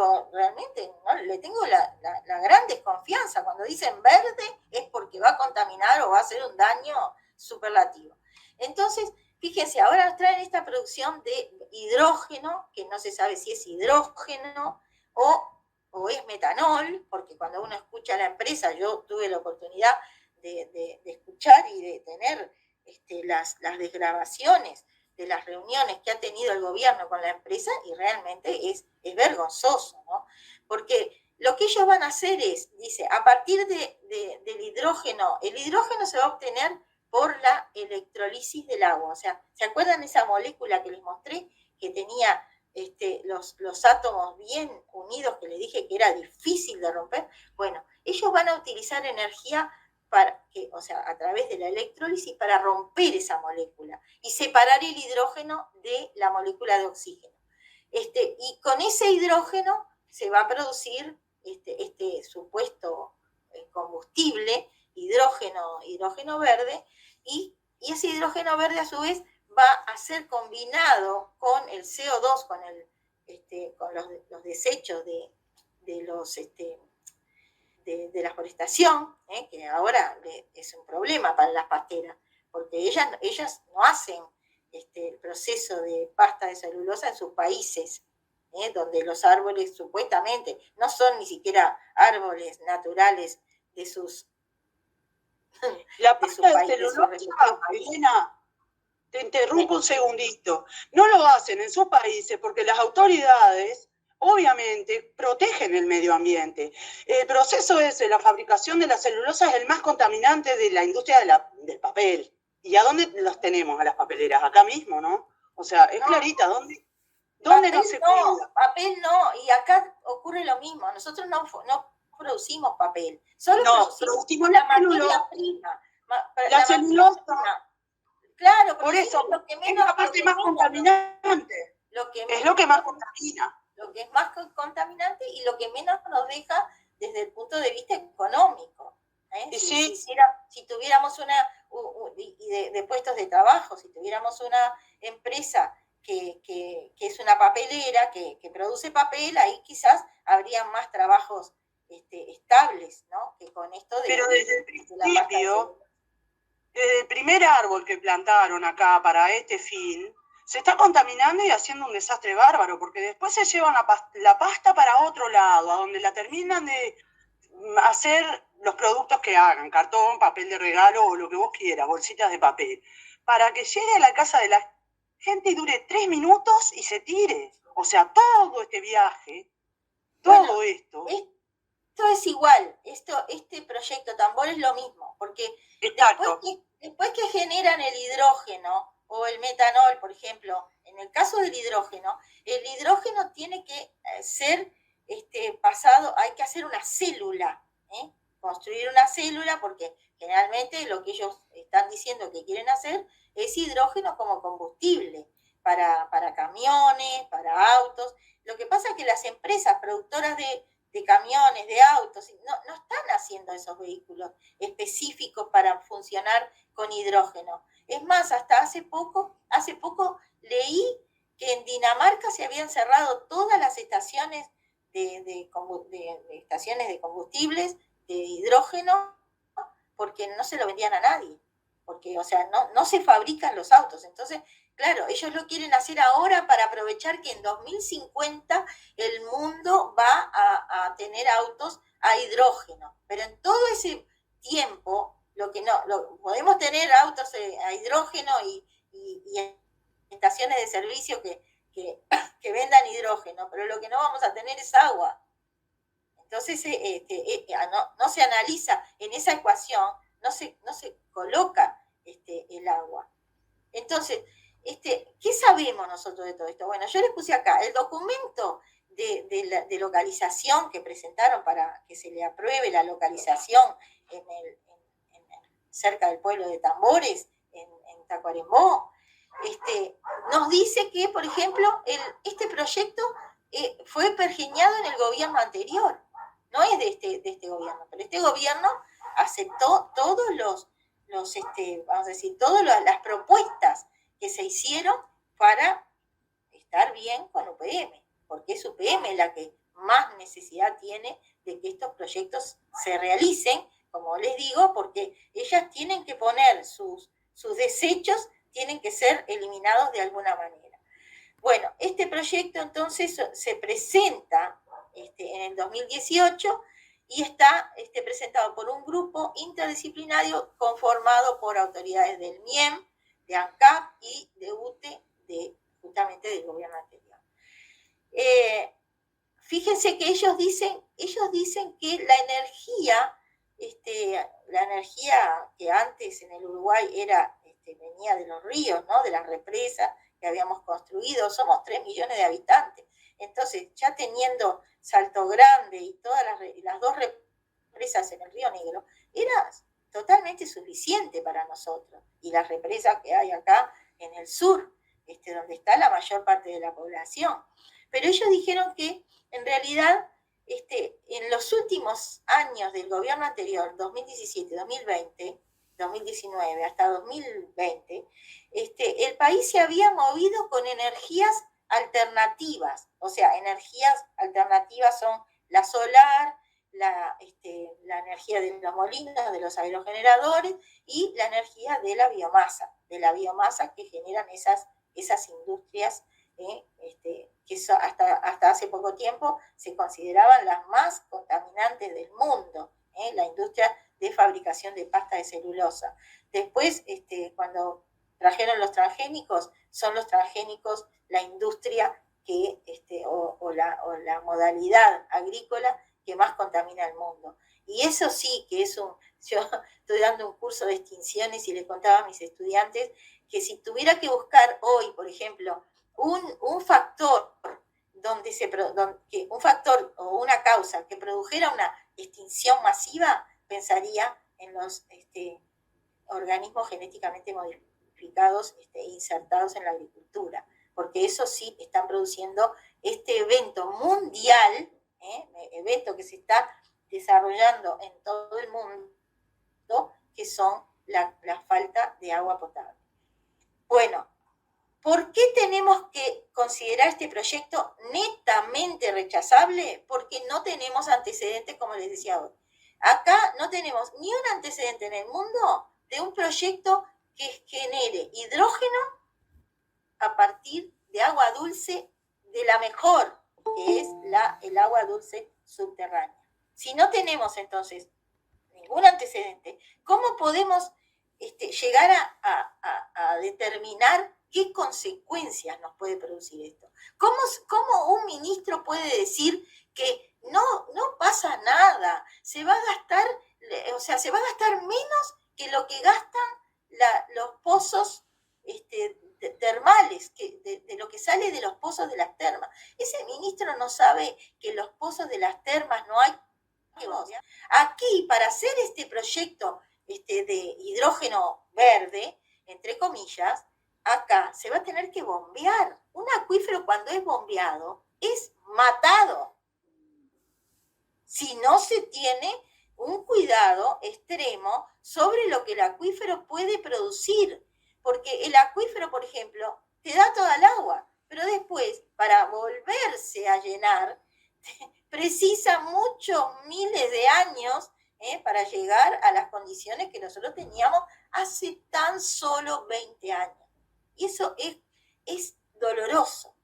la gran desconfianza. Cuando dicen verde es porque va a contaminar o va a hacer un daño superlativo. Entonces, fíjense, ahora nos traen esta producción de hidrógeno, que no se sabe si es hidrógeno o es metanol, porque cuando uno escucha a la empresa, yo tuve la oportunidad de escuchar y de tener las desgrabaciones de las reuniones que ha tenido el gobierno con la empresa, y realmente es vergonzoso, ¿no? Porque lo que ellos van a hacer es, dice, a partir del hidrógeno, el hidrógeno se va a obtener por la electrolisis del agua. O sea, ¿se acuerdan esa molécula que les mostré que tenía los átomos bien unidos, que les dije que era difícil de romper? Bueno, ellos van a utilizar energía a través de la electrólisis para romper esa molécula y separar el hidrógeno de la molécula de oxígeno. Y con ese hidrógeno se va a producir este supuesto combustible, hidrógeno verde, y ese hidrógeno verde a su vez va a ser combinado con el CO2, con los desechos de la forestación, que ahora es un problema para las pasteras, porque ellas no hacen el proceso de pasta de celulosa en sus países, donde los árboles supuestamente no son ni siquiera árboles naturales de sus La pasta de celulosa, Elena, te interrumpo un segundito. No lo hacen en sus países porque las autoridades obviamente protegen el medio ambiente. El proceso ese, la fabricación de la celulosa, es el más contaminante de la industria del papel. ¿Y a dónde los tenemos a las papeleras? Acá mismo, ¿no? O sea, es clarita, ¿dónde no se cuida? Papel no, y acá ocurre lo mismo. Nosotros no producimos papel, solo producimos la materia prima. La celulosa. Claro, por eso lo que menos, es la parte más contaminante. Es lo que más contamina. Lo que es más contaminante y lo que menos nos deja desde el punto de vista económico. Si tuviéramos de puestos de trabajo, si tuviéramos una empresa que es una papelera, que produce papel, ahí quizás habría más trabajos estables, ¿no? Que con esto Pero desde el principio, desde el primer árbol que plantaron acá para este fin, se está contaminando y haciendo un desastre bárbaro, porque después se llevan la pasta para otro lado, a donde la terminan de hacer los productos que hagan, cartón, papel de regalo o lo que vos quieras, bolsitas de papel, para que llegue a la casa de la gente y dure 3 minutos y se tire. O sea, todo este viaje, todo esto es igual, este proyecto Tambor es lo mismo, porque después que generan el hidrógeno o el metanol, por ejemplo, en el caso del hidrógeno, el hidrógeno tiene que ser pasado, hay que hacer una célula, construir una célula, porque generalmente lo que ellos están diciendo que quieren hacer es hidrógeno como combustible para camiones, para autos. Lo que pasa es que las empresas productoras de camiones, de autos, no están haciendo esos vehículos específicos para funcionar con hidrógeno. Es más, hasta hace poco leí que en Dinamarca se habían cerrado todas las estaciones de estaciones de combustibles de hidrógeno porque no se lo vendían a nadie, porque, o sea, no se fabrican los autos. Entonces, claro, ellos lo quieren hacer ahora para aprovechar que en 2050 el mundo va a tener autos a hidrógeno, pero en todo ese tiempo podemos tener autos a hidrógeno y estaciones de servicio que vendan hidrógeno, pero lo que no vamos a tener es agua. Entonces no se analiza en esa ecuación, no se coloca el agua. Entonces, ¿qué sabemos nosotros de todo esto? Bueno, yo les puse acá el documento de localización que presentaron para que se le apruebe la localización cerca del pueblo de Tambores, en Tacuarembó. Nos dice que, por ejemplo, este proyecto fue pergeñado en el gobierno anterior, no es de este gobierno, pero este gobierno aceptó todos vamos a decir, todas las propuestas que se hicieron para estar bien con UPM, porque es UPM la que más necesidad tiene de que estos proyectos se realicen, como les digo, porque ellas tienen que poner sus desechos, tienen que ser eliminados de alguna manera. Bueno, este proyecto entonces se presenta en el 2018 y está presentado por un grupo interdisciplinario conformado por autoridades del MIEM, de ANCAP y de UTE, justamente del gobierno anterior. Fíjense que ellos dicen que la energía que antes en el Uruguay venía de los ríos, ¿no? De las represas que habíamos construido, somos 3 millones de habitantes. Entonces, ya teniendo Salto Grande y todas las 2 represas en el Río Negro, era totalmente suficiente para nosotros. Y las represas que hay acá en el sur, donde está la mayor parte de la población. Pero ellos dijeron que en realidad en los últimos años del gobierno anterior, 2017, 2020, 2019 hasta 2020, el país se había movido con energías alternativas. O sea, energías alternativas son la solar, la energía de los molinos, de los aerogeneradores y la energía de la biomasa que generan esas industrias que hasta hace poco tiempo se consideraban las más contaminantes del mundo, la industria de fabricación de pasta de celulosa. Después, cuando trajeron los transgénicos, son los transgénicos la industria o la modalidad agrícola que más contamina el mundo. Y eso sí que yo estoy dando un curso de extinciones y le contaba a mis estudiantes que si tuviera que buscar hoy, por ejemplo, un factor un factor o una causa que produjera una extinción masiva, pensaría en los organismos genéticamente modificados insertados en la agricultura, porque eso sí están produciendo este evento mundial, evento que se está desarrollando en todo el mundo, que son la falta de agua potable. Bueno, ¿por qué tenemos que considerar este proyecto netamente rechazable? Porque no tenemos antecedentes, como les decía hoy. Acá no tenemos ni un antecedente en el mundo de un proyecto que genere hidrógeno a partir de agua dulce de la mejor, que es el agua dulce subterránea. Si no tenemos entonces ningún antecedente, ¿cómo podemos llegar a determinar qué consecuencias nos puede producir esto? ¿Cómo un ministro puede decir que no pasa nada? Se va a gastar menos que lo que gastan los pozos termales, de lo que sale de los pozos de las termas. Ese ministro no sabe que en los pozos de las termas no hay. Aquí, para hacer este proyecto de hidrógeno verde, entre comillas, acá se va a tener que bombear. Un acuífero, cuando es bombeado, es matado. Si no se tiene un cuidado extremo sobre lo que el acuífero puede producir. Porque el acuífero, por ejemplo, te da toda el agua, pero después, para volverse a llenar, precisa muchos miles de años para llegar a las condiciones que nosotros teníamos hace tan solo 20 años. Y eso es doloroso.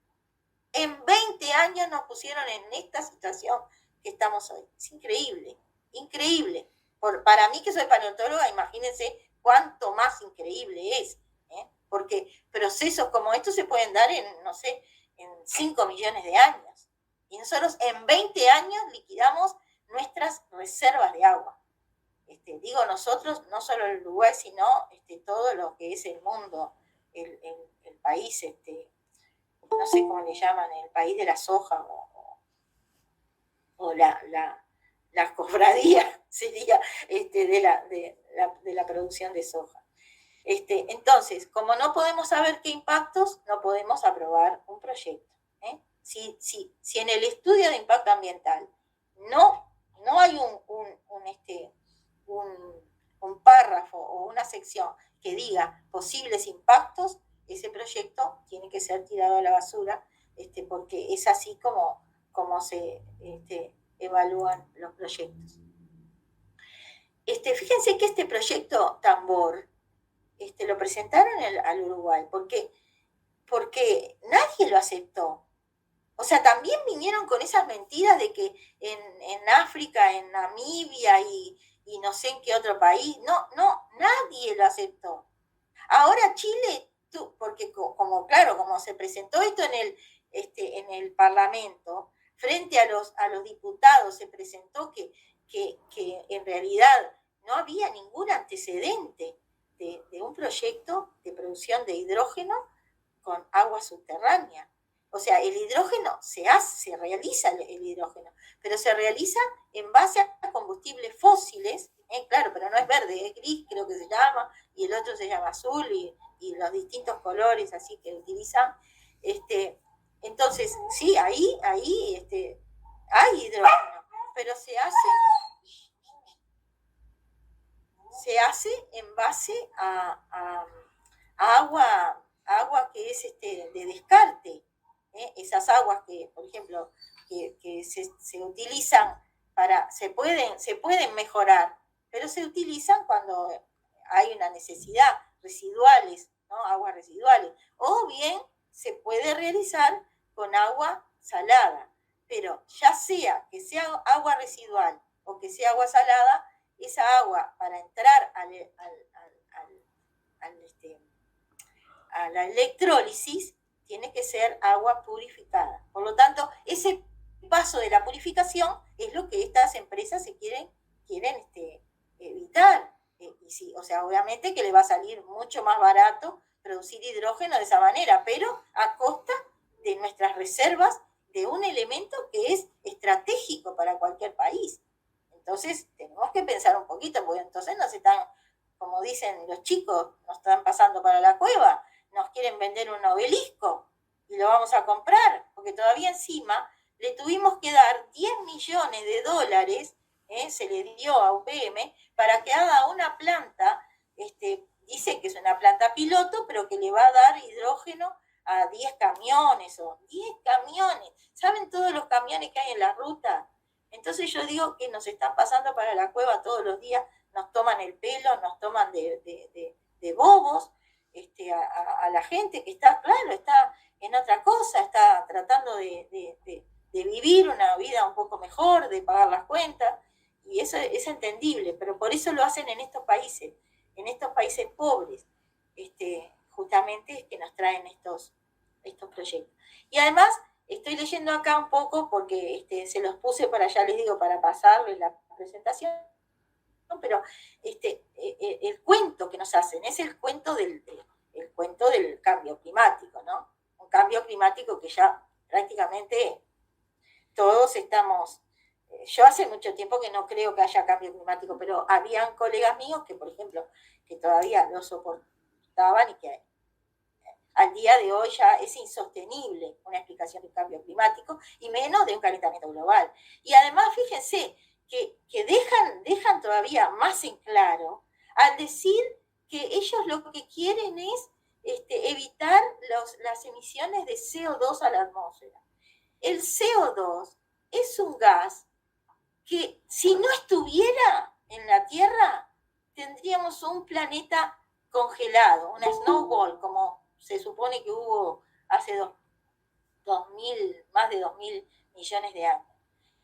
En 20 años nos pusieron en esta situación que estamos hoy. Es increíble, increíble. Para mí, que soy paleontóloga, imagínense cuánto más increíble es. Porque procesos como estos se pueden dar en 5 millones de años. Y nosotros en 20 años liquidamos nuestras reservas de agua. Digo nosotros, no solo el Uruguay, sino todo lo que es el mundo, el país, no sé cómo le llaman, el país de la soja o la cofradía sería de la producción de soja. Entonces, como no podemos saber qué impactos, no podemos aprobar un proyecto. Si en el estudio de impacto ambiental no hay un párrafo o una sección que diga posibles impactos, ese proyecto tiene que ser tirado a la basura, porque es así como se evalúan los proyectos. Fíjense que este proyecto Tambor lo presentaron al Uruguay, porque porque nadie lo aceptó. O sea, también vinieron con esas mentiras de que en África, en Namibia y no sé en qué otro país, no, nadie lo aceptó. Ahora Chile, porque claro, como se presentó esto en el Parlamento, frente a los diputados se presentó que en realidad no había ningún antecedente de un proyecto de producción de hidrógeno con agua subterránea. O sea, el hidrógeno se realiza el hidrógeno, pero se realiza en base a combustibles fósiles, claro, pero no es verde, es gris, creo que se llama, y el otro se llama azul, y los distintos colores así que utilizan. Entonces, sí, ahí hay hidrógeno, pero se hace en base a agua que es de descarte. Esas aguas que, por ejemplo, que se utilizan se pueden mejorar, pero se utilizan cuando hay una necesidad, residuales, ¿no? Aguas residuales. O bien se puede realizar con agua salada, pero ya sea que sea agua residual o que sea agua salada, esa agua para entrar a la electrólisis tiene que ser agua purificada. Por lo tanto, ese paso de la purificación es lo que estas empresas quieren evitar. Y sí, o sea, obviamente que le va a salir mucho más barato producir hidrógeno de esa manera, pero a costa de nuestras reservas de un elemento que es estratégico para cualquier país. Entonces, tenemos que pensar un poquito, porque entonces nos están, como dicen los chicos, nos están pasando para la cueva, nos quieren vender un obelisco y lo vamos a comprar, porque todavía encima le tuvimos que dar 10 millones de dólares, se le dio a UPM, para que haga una planta, dice que es una planta piloto, pero que le va a dar hidrógeno a 10 camiones, o 10 camiones. ¿Saben todos los camiones que hay en la ruta? Entonces yo digo que nos están pasando para la cueva todos los días, nos toman el pelo, nos toman de bobos, a la gente que está, claro, está en otra cosa, está tratando de vivir una vida un poco mejor, de pagar las cuentas, y eso es entendible, pero por eso lo hacen en estos países pobres, justamente es que nos traen estos proyectos. Y además, estoy leyendo acá un poco, porque se los puse para, ya les digo, para pasarles la presentación, pero el cuento que nos hacen es el cuento del cambio climático, ¿no? Un cambio climático que ya prácticamente todos estamos. Yo hace mucho tiempo que no creo que haya cambio climático, pero habían colegas míos que, por ejemplo, que todavía lo soportaban y que al día de hoy ya es insostenible una explicación del cambio climático y menos de un calentamiento global. Y además, fíjense que dejan todavía más en claro al decir que ellos lo que quieren es evitar las emisiones de CO2 a la atmósfera. El CO2 es un gas que, si no estuviera en la Tierra, tendríamos un planeta congelado, una snowball, como se supone que hubo hace más de 2.000 millones de años.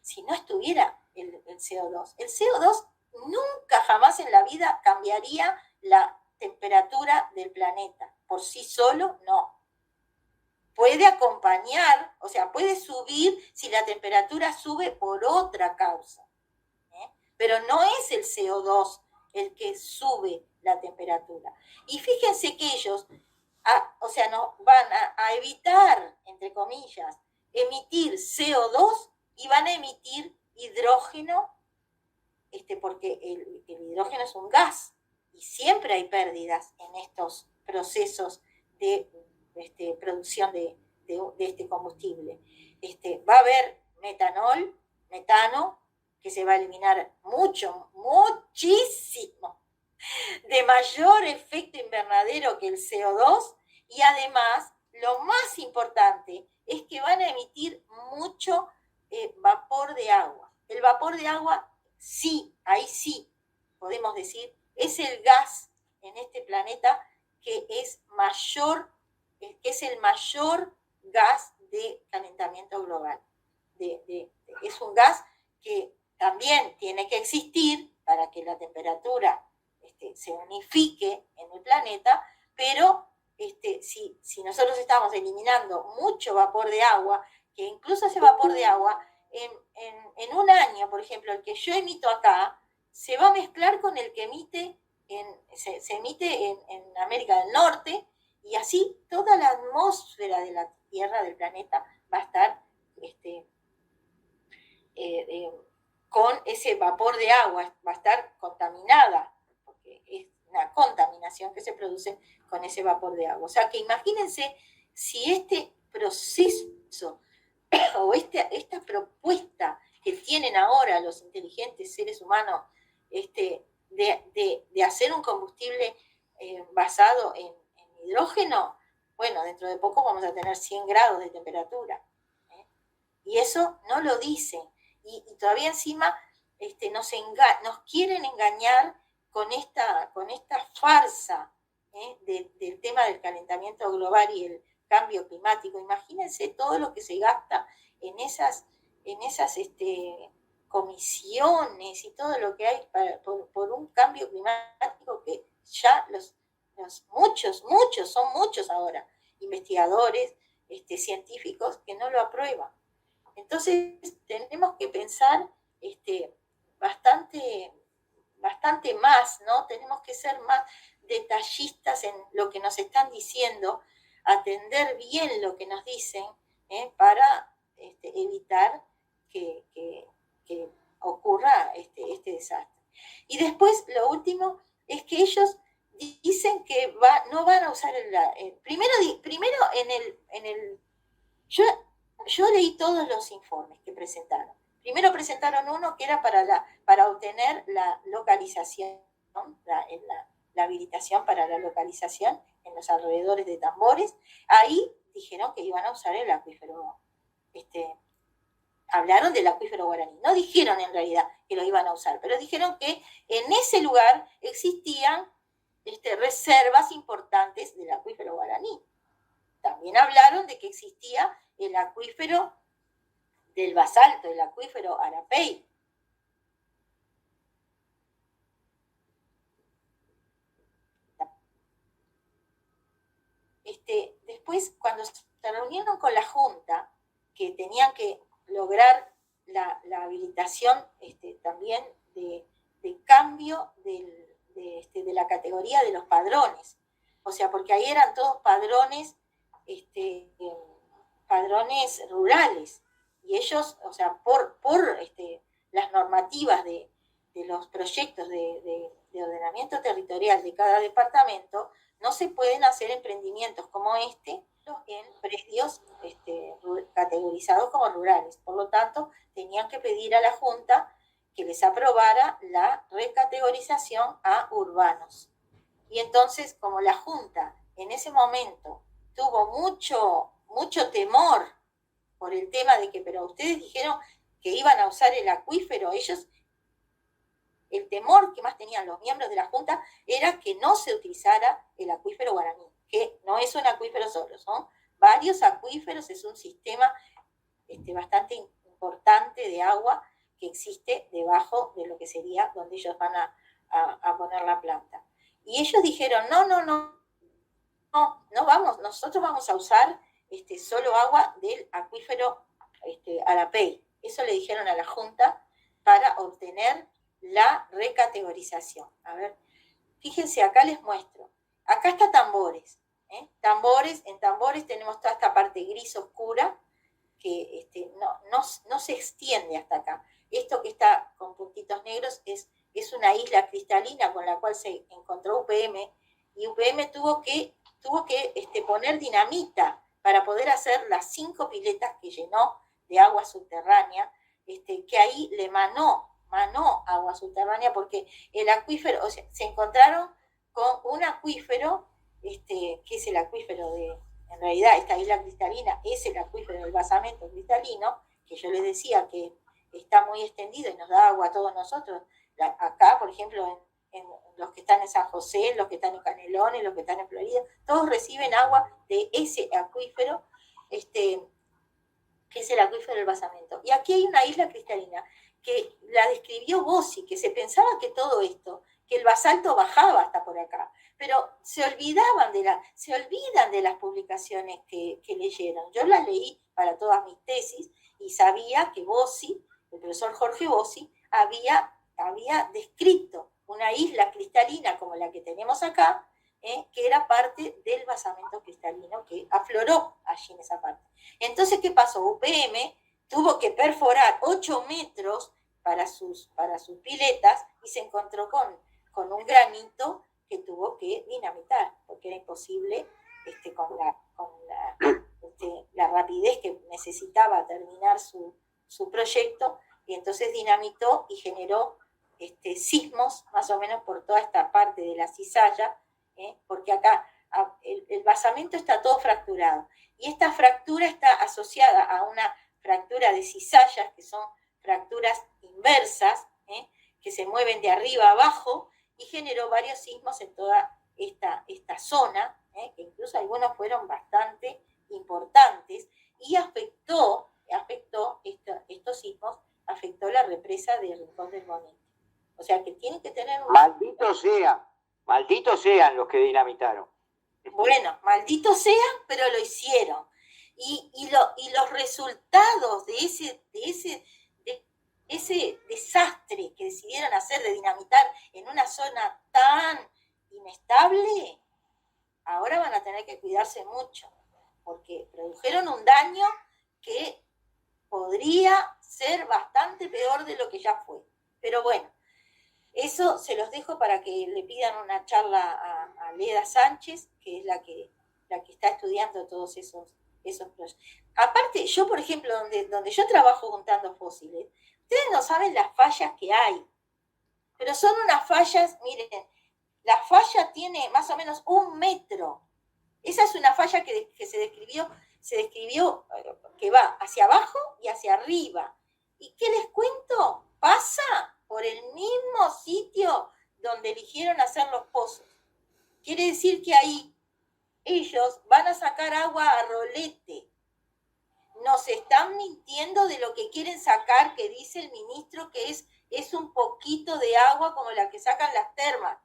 Si no estuviera el CO2. El CO2 nunca jamás en la vida cambiaría la temperatura del planeta. Por sí solo, no. Puede acompañar, o sea, puede subir si la temperatura sube por otra causa. Pero no es el CO2 el que sube la temperatura. Y fíjense que ellos, nos van a evitar, entre comillas, emitir CO2 y van a emitir hidrógeno, porque el hidrógeno es un gas y siempre hay pérdidas en estos procesos de producción de este combustible. Va a haber metano, que se va a eliminar muchísimo, de mayor efecto invernadero que el CO2, y además, lo más importante es que van a emitir mucho vapor de agua. El vapor de agua, sí, ahí sí, podemos decir, es el gas en este planeta que es mayor que es el mayor gas de calentamiento global. Es un gas que también tiene que existir para que la temperatura se unifique en el planeta, pero si nosotros estamos eliminando mucho vapor de agua, que incluso ese vapor de agua, en un año, por ejemplo, el que yo emito acá, se va a mezclar con el que se emite en América del Norte, y así toda la atmósfera de la Tierra, del planeta, va a estar con ese vapor de agua, va a estar contaminada, porque es una contaminación que se produce con ese vapor de agua. O sea que imagínense si este proceso o esta propuesta que tienen ahora los inteligentes seres humanos de hacer un combustible basado en hidrógeno, bueno, dentro de poco vamos a tener 100 grados de temperatura. Y eso no lo dicen. Y todavía encima nos quieren engañar con esta farsa del tema del calentamiento global y el cambio climático. Imagínense todo lo que se gasta en esas comisiones y todo lo que hay por un cambio climático que ya son muchos ahora, investigadores, científicos que no lo aprueban. Entonces tenemos que pensar bastante más, ¿no? Tenemos que ser más detallistas en lo que nos están diciendo, atender bien lo que nos dicen, para evitar que ocurra este desastre. Y después, lo último, es que ellos dicen que no van a usar primero yo leí todos los informes que presentaron. Primero presentaron uno que era para obtener la localización, ¿no? la habilitación para la localización en los alrededores de Tambores. Ahí dijeron que iban a usar el acuífero, hablaron del acuífero guaraní. No dijeron en realidad que lo iban a usar, pero dijeron que en ese lugar existían reservas importantes del acuífero guaraní. También hablaron de que existía el acuífero del basalto, el acuífero Arapey. Después, cuando se reunieron con la Junta, que tenían que lograr la habilitación también de cambio de la categoría de los padrones. O sea, porque ahí eran todos padrones rurales. Y ellos, o sea, por las normativas de los proyectos de ordenamiento territorial de cada departamento, no se pueden hacer emprendimientos como en predios categorizados como rurales. Por lo tanto, tenían que pedir a la Junta que les aprobara la recategorización a urbanos. Y entonces, como la Junta en ese momento tuvo mucho temor por el tema de que, pero ustedes dijeron que iban a usar el acuífero, el temor que más tenían los miembros de la Junta era que no se utilizara el acuífero guaraní, que no es un acuífero solo, son varios acuíferos, es un sistema bastante importante de agua que existe debajo de lo que sería donde ellos van a poner la planta. Y ellos dijeron, no vamos, nosotros vamos a usar solo agua del acuífero Arapey. Eso le dijeron a la Junta para obtener la recategorización. A ver, fíjense, acá les muestro. Acá está Tambores. En Tambores tenemos toda esta parte gris oscura que no se extiende hasta acá. Esto que está con puntitos negros es una isla cristalina con la cual se encontró UPM, y UPM tuvo que poner dinamita para poder hacer las 5 piletas que llenó de agua subterránea, que ahí le manó agua subterránea, porque el acuífero, o sea, se encontraron con un acuífero, que es el acuífero en realidad esta isla cristalina es el acuífero del basamento cristalino, que yo les decía que está muy extendido y nos da agua a todos nosotros. Acá, por ejemplo, los que están en San José, los que están en Canelones, los que están en Florida, todos reciben agua de ese acuífero, que es el acuífero del basamento. Y aquí hay una isla cristalina que la describió Bossi, que se pensaba que todo esto, que el basalto bajaba hasta por acá, pero se olvidan de las publicaciones que leyeron. Yo las leí para todas mis tesis y sabía que Bossi, el profesor Jorge Bossi, había descrito una isla cristalina como la que tenemos acá, que era parte del basamento cristalino que afloró allí en esa parte. Entonces, ¿qué pasó? UPM tuvo que perforar 8 metros para sus piletas y se encontró con un granito que tuvo que dinamitar, porque era imposible con la rapidez que necesitaba terminar su proyecto, y entonces dinamitó y generó sismos más o menos por toda esta parte de la cizalla, porque acá el basamento está todo fracturado, y esta fractura está asociada a una fractura de cizallas, que son fracturas inversas, que se mueven de arriba a abajo, y generó varios sismos en toda esta zona, que incluso algunos fueron bastante importantes, y afectó estos sismos, afectó la represa de Rincón del Monete. O sea que tienen que tener un... Malditos sean los que dinamitaron. Bueno, malditos sean, pero lo hicieron. Y los resultados de ese desastre que decidieron hacer de dinamitar en una zona tan inestable, ahora van a tener que cuidarse mucho, porque produjeron un daño que podría ser bastante peor de lo que ya fue. Pero bueno, eso se los dejo para que le pidan una charla a Leda Sánchez, que es la que está estudiando todos esos proyectos. Aparte, yo, por ejemplo, donde yo trabajo juntando fósiles, ustedes no saben las fallas que hay, pero son unas fallas, miren, la falla tiene más o menos 1 metro. Esa es una falla que se describió que va hacia abajo y hacia arriba. ¿Y qué les cuento? Pasa por el mismo sitio donde eligieron hacer los pozos. Quiere decir que ahí ellos van a sacar agua a rolete. Nos están mintiendo de lo que quieren sacar, que dice el ministro que es un poquito de agua como la que sacan las termas.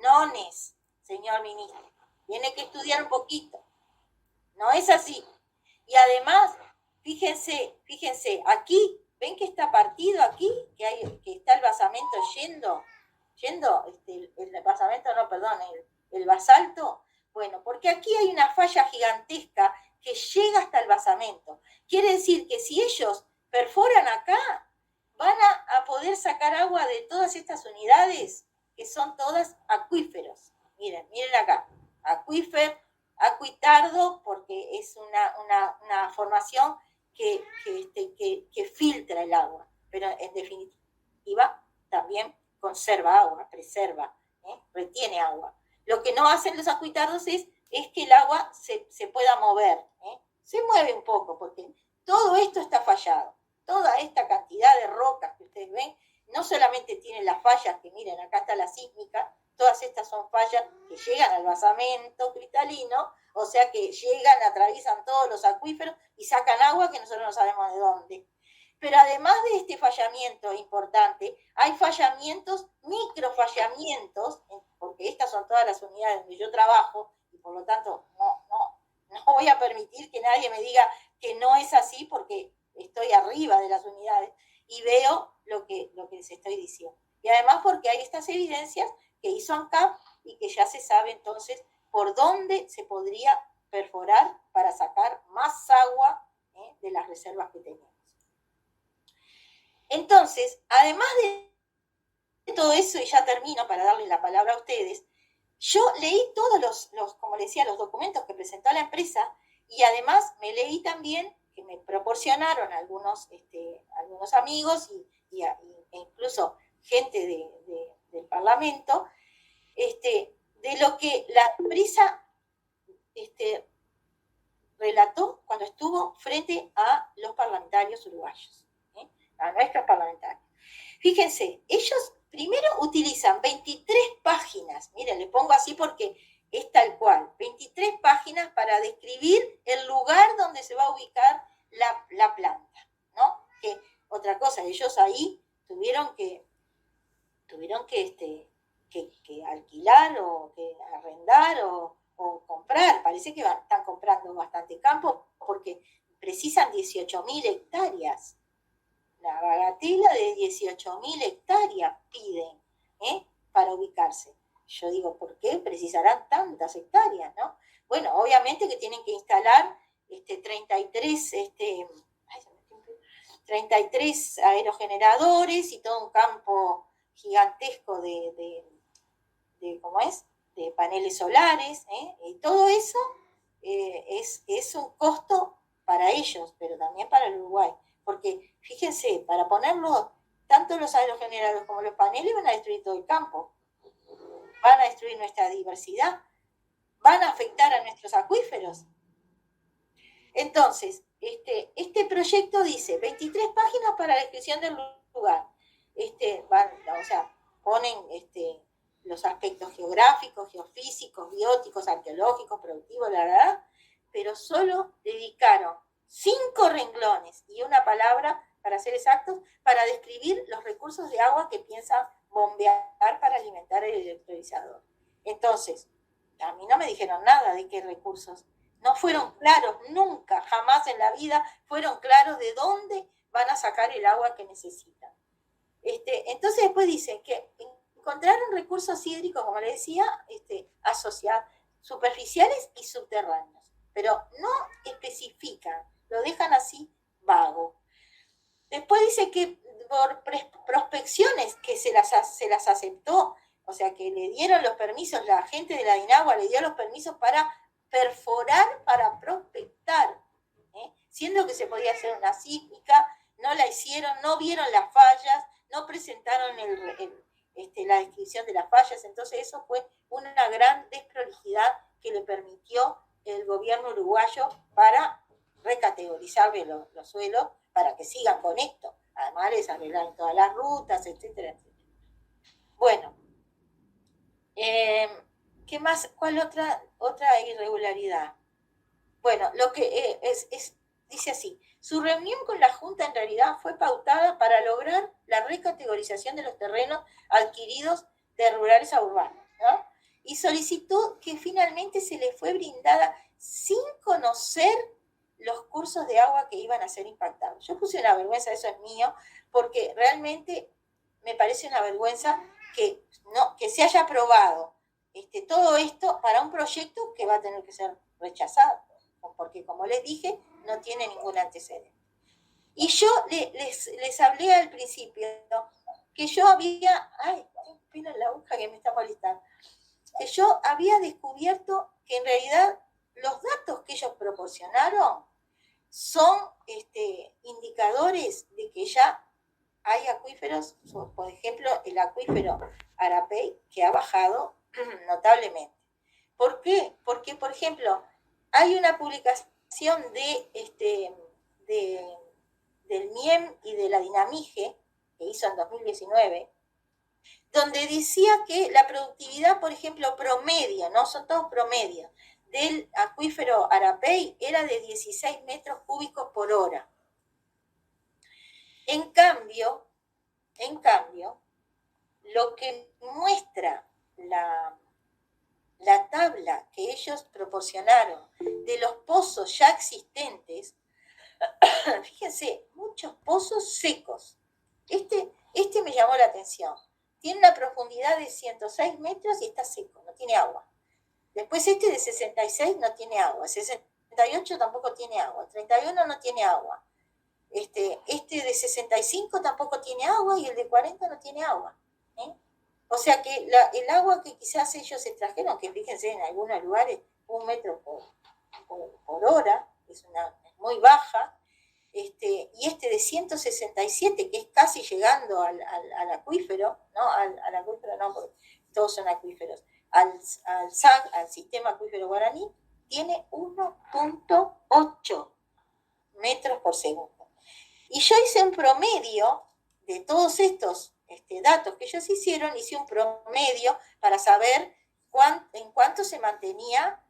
Nones, señor ministro. Tiene que estudiar un poquito. No es así. Y además, fíjense, aquí, ¿ven que está partido aquí? Que está el basamento el basalto. Bueno, porque aquí hay una falla gigantesca que llega hasta el basamento. Quiere decir que si ellos perforan acá, van a poder sacar agua de todas estas unidades, que son todas acuíferos. Miren acá, acuitardo, porque es una formación que filtra el agua, pero en definitiva también conserva agua, preserva, retiene agua. Lo que no hacen los acuitardos es que el agua se pueda mover, se mueve un poco, porque todo esto está fallado. Toda esta cantidad de rocas que ustedes ven, no solamente tienen las fallas, que miren, acá está la sísmica, todas estas son fallas que llegan al basamento cristalino, o sea que llegan, atraviesan todos los acuíferos y sacan agua que nosotros no sabemos de dónde. Pero además de este fallamiento importante, hay fallamientos, microfallamientos, porque estas son todas las unidades donde yo trabajo, y por lo tanto no voy a permitir que nadie me diga que no es así, porque estoy arriba de las unidades y veo lo que les estoy diciendo. Y además porque hay estas evidencias que hizo ANCAP y que ya se sabe entonces por dónde se podría perforar para sacar más agua de las reservas que tenemos. Entonces, además de todo eso, y ya termino para darle la palabra a ustedes, yo leí todos los, como les decía, los documentos que presentó la empresa, y además me leí también, que me proporcionaron algunos amigos e incluso gente del Parlamento, de lo que la empresa relató cuando estuvo frente a los parlamentarios uruguayos, a nuestros parlamentarios. Fíjense, ellos primero utilizan 23 páginas, miren, le pongo así porque es tal cual, 23 páginas para describir el lugar donde se va a ubicar la planta, ¿no? Que otra cosa, ellos ahí tuvieron que alquilar o que arrendar o comprar, parece que están comprando bastante campo porque precisan 18.000 hectáreas. La bagatela de 18.000 hectáreas piden para ubicarse. Yo digo, ¿por qué precisarán tantas hectáreas, no? Bueno, obviamente que tienen que instalar 33 aerogeneradores y todo un campo gigantesco de paneles solares, y todo eso es un costo para ellos, pero también para el Uruguay, porque fíjense, para ponerlo, tanto los aerogeneradores como los paneles van a destruir todo el campo, van a destruir nuestra diversidad, van a afectar a nuestros acuíferos. Entonces, este proyecto dice 23 páginas para la descripción del lugar. Ponen los aspectos geográficos, geofísicos, bióticos, arqueológicos, productivos, pero solo dedicaron 5 renglones y una palabra, para ser exactos, para describir los recursos de agua que piensan bombear para alimentar el electrolizador. Entonces, a mí no me dijeron nada de qué recursos. No fueron claros, nunca, jamás en la vida fueron claros de dónde van a sacar el agua que necesitan. Entonces después dicen que encontraron recursos hídricos, como les decía, asociados, superficiales y subterráneos, pero no especifican, lo dejan así vago. Después dice que por prospecciones que se las aceptó, o sea que le dieron los permisos, la gente de la DINAGUA le dio los permisos para perforar, para prospectar, siendo que se podía hacer una sísmica, no la hicieron, no vieron las fallas, no presentaron la descripción de las fallas, entonces eso fue una gran desprolijidad que le permitió el gobierno uruguayo para recategorizar los suelos para que sigan con esto. Además les arreglaron todas las rutas, etcétera, etcétera. Bueno, ¿qué más? ¿Cuál otra irregularidad? Bueno, lo que dice así: su reunión con la Junta en realidad fue pautada para lograr la recategorización de los terrenos adquiridos de rurales a urbanos, ¿no? Y solicitó que finalmente se le fue brindada sin conocer los cursos de agua que iban a ser impactados. Yo puse una vergüenza, eso es mío, porque realmente me parece una vergüenza que se haya aprobado todo esto para un proyecto que va a tener que ser rechazado, porque como les dije, no tiene ningún antecedente. Y yo les hablé al principio que yo había, pena la aguja que me está molestando, que yo había descubierto que en realidad los datos que ellos proporcionaron son indicadores de que ya hay acuíferos, por ejemplo, el acuífero Arapey, que ha bajado notablemente. ¿Por qué? Porque, por ejemplo, hay una publicación del MIEM y de la Dinamige, que hizo en 2019, donde decía que la productividad, por ejemplo, promedio, no son todos promedios, del acuífero Arapey era de 16 metros cúbicos por hora. En cambio, lo que muestra la tabla que ellos proporcionaron de los pozos ya existentes, fíjense, muchos pozos secos. Este me llamó la atención. Tiene una profundidad de 106 metros y está seco, no tiene agua. Después de 66 no tiene agua, 68 tampoco tiene agua, 31 no tiene agua. De 65 tampoco tiene agua y el de 40 no tiene agua. O sea que el agua que quizás ellos extrajeron, que fíjense en algunos lugares 1 metro por hora, es muy baja, y de 167, que es casi llegando al acuífero, ¿no? Al acuífero no, porque todos son acuíferos, al SAG, al sistema acuífero guaraní, tiene 1.8 metros por segundo. Y yo hice un promedio de todos estos datos que ellos hicieron, hice un promedio para saber en cuánto se mantenía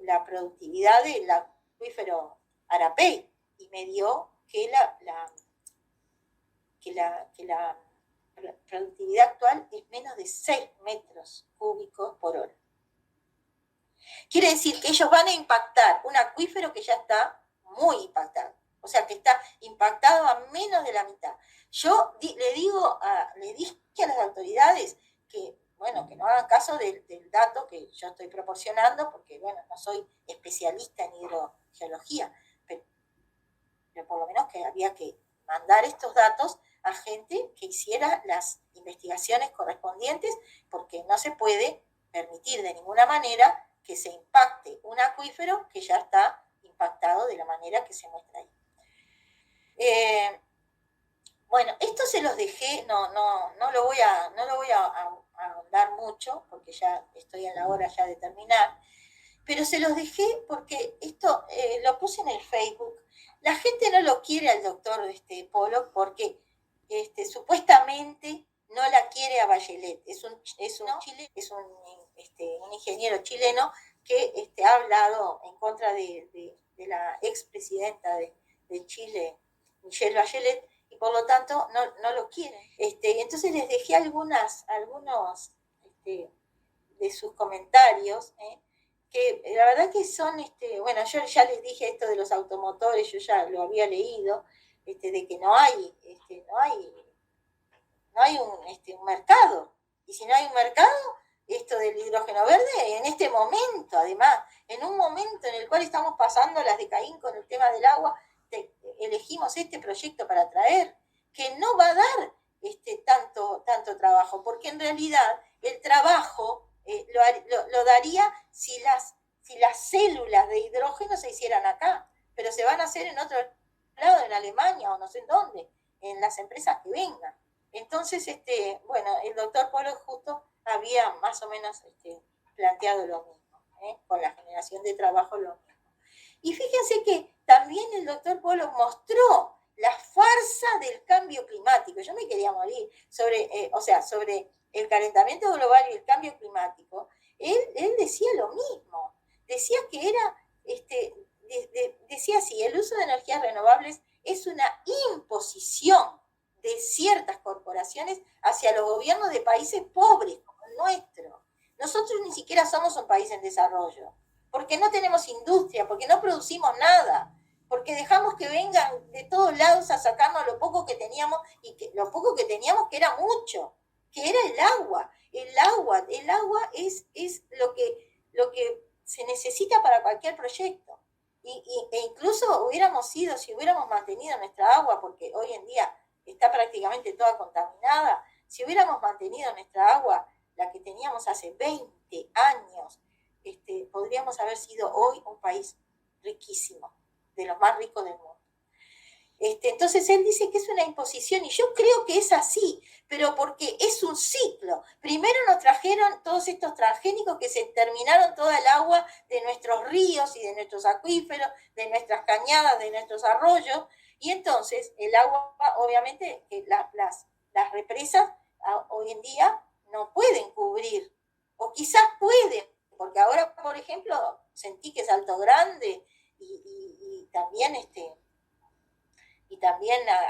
la productividad del acuífero Arapey, y me dio que la productividad actual es menos de 6 metros cúbicos por hora. Quiere decir que ellos van a impactar un acuífero que ya está muy impactado, o sea, que está impactado a menos de la mitad. Yo le dije a las autoridades que, bueno, que no hagan caso del dato que yo estoy proporcionando, porque, bueno, no soy especialista en hidrogeología, pero por lo menos que había que mandar estos datos a gente que hiciera las investigaciones correspondientes, porque no se puede permitir de ninguna manera que se impacte un acuífero que ya está impactado de la manera que se muestra ahí. Bueno, esto se los dejé, no lo voy a ahondar mucho, porque ya estoy a la hora ya de terminar, pero se los dejé porque esto lo puse en el Facebook. La gente no lo quiere al doctor Pollock porque supuestamente no la quiere a Bachelet. Es un ingeniero chileno que ha hablado en contra de la expresidenta de Chile, Michelle Bachelet, y por lo tanto no lo quieren. Entonces les dejé algunos de sus comentarios, que la verdad que son, bueno, yo ya les dije esto de los automotores, yo ya lo había leído, de que no hay un mercado, y si no hay un mercado, esto del hidrógeno verde, en este momento, además, en un momento en el cual estamos pasando las de Caín con el tema del agua, elegimos este proyecto para traer, que no va a dar tanto trabajo, porque en realidad el trabajo lo daría si las células de hidrógeno se hicieran acá, pero se van a hacer en otro lado, en Alemania o no sé en dónde, en las empresas que vengan. Entonces, bueno, el doctor Polo justo había más o menos planteado lo mismo, con la generación de trabajo lo mismo. Y fíjense que también el doctor Polo mostró la farsa del cambio climático. Yo me quería morir sobre el calentamiento global y el cambio climático. Él decía lo mismo. Decía que era, decía así, el uso de energías renovables es una imposición de ciertas corporaciones hacia los gobiernos de países pobres como el nuestro. Nosotros ni siquiera somos un país en desarrollo, porque no tenemos industria, porque no producimos nada, porque dejamos que vengan de todos lados a sacarnos lo poco que teníamos, y lo poco que teníamos que era mucho, que era el agua. El agua es lo que se necesita para cualquier proyecto. E incluso si hubiéramos mantenido nuestra agua, porque hoy en día está prácticamente toda contaminada, si hubiéramos mantenido nuestra agua, la que teníamos hace 20 años, podríamos haber sido hoy un país riquísimo, de los más ricos del mundo. Entonces él dice que es una imposición, y yo creo que es así, pero porque es un ciclo. Primero nos trajeron todos estos transgénicos que se terminaron toda el agua de nuestros ríos y de nuestros acuíferos, de nuestras cañadas, de nuestros arroyos, y entonces el agua, obviamente, las represas hoy en día no pueden cubrir, o quizás pueden, porque ahora, por ejemplo, sentí que Salto Grande y también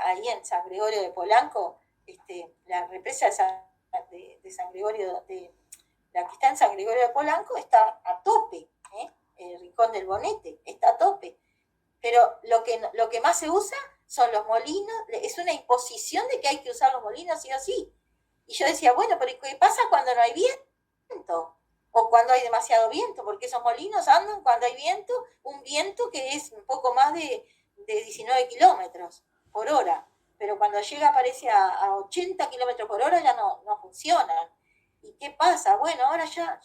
ahí en San Gregorio de Polanco, la represa de San Gregorio, la que está en San Gregorio de Polanco, está a tope, el Rincón del Bonete está a tope, pero lo que más se usa son los molinos, es una imposición de que hay que usar los molinos sí o sí. Y yo decía, bueno, pero ¿qué pasa cuando no hay viento? O cuando hay demasiado viento, porque esos molinos andan cuando hay viento, un viento que es un poco más de 19 kilómetros por hora, pero cuando aparece a 80 kilómetros por hora ya no funcionan. ¿Y qué pasa? Bueno, ahora ya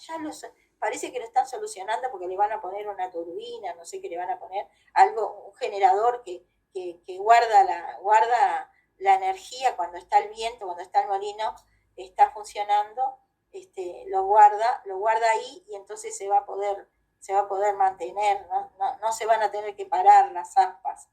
parece que lo están solucionando, porque le van a poner una turbina, no sé qué le van a poner, un generador que guarda la energía cuando está el viento, cuando está el molino, está funcionando, lo guarda ahí, y entonces se va a poder mantener, no se van a tener que parar las aspas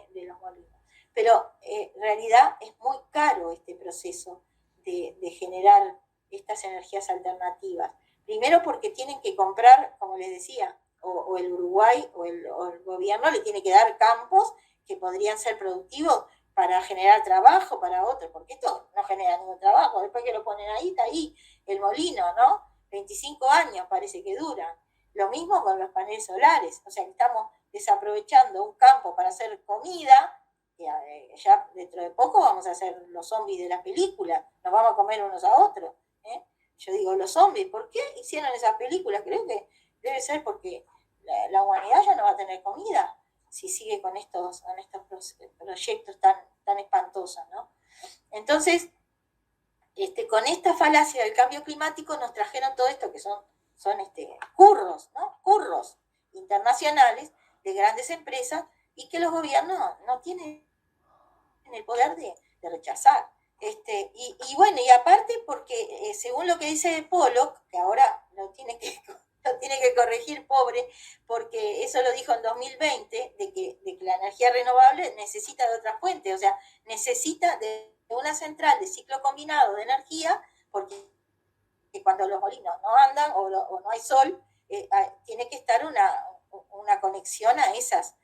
de los molinos. pero en realidad es muy caro este proceso de generar estas energías alternativas. Primero porque tienen que comprar, como les decía, o el Uruguay o el gobierno le tiene que dar campos que podrían ser productivos para generar trabajo para otros, porque esto no genera ningún trabajo, después que lo ponen ahí, está ahí el molino, ¿no? 25 años parece que duran. Lo mismo con los paneles solares, o sea que estamos desaprovechando un campo para hacer comida, y ya dentro de poco vamos a ser los zombies de las películas, nos vamos a comer unos a otros. Yo digo, los zombies, ¿por qué hicieron esas películas? Creo que debe ser porque la humanidad ya no va a tener comida si sigue con estos proyectos tan espantosos, ¿no? Entonces, con esta falacia del cambio climático nos trajeron todo esto que son curros, ¿no? Curros internacionales de grandes empresas y que los gobiernos no tienen el poder de rechazar. Y bueno, y aparte porque según lo que dice Pollock, que ahora lo tiene que corregir, pobre, porque eso lo dijo en 2020, de que la energía renovable necesita de otras fuentes, o sea, necesita de una central de ciclo combinado de energía, porque cuando los molinos no andan o no hay sol, tiene que estar una conexión a esas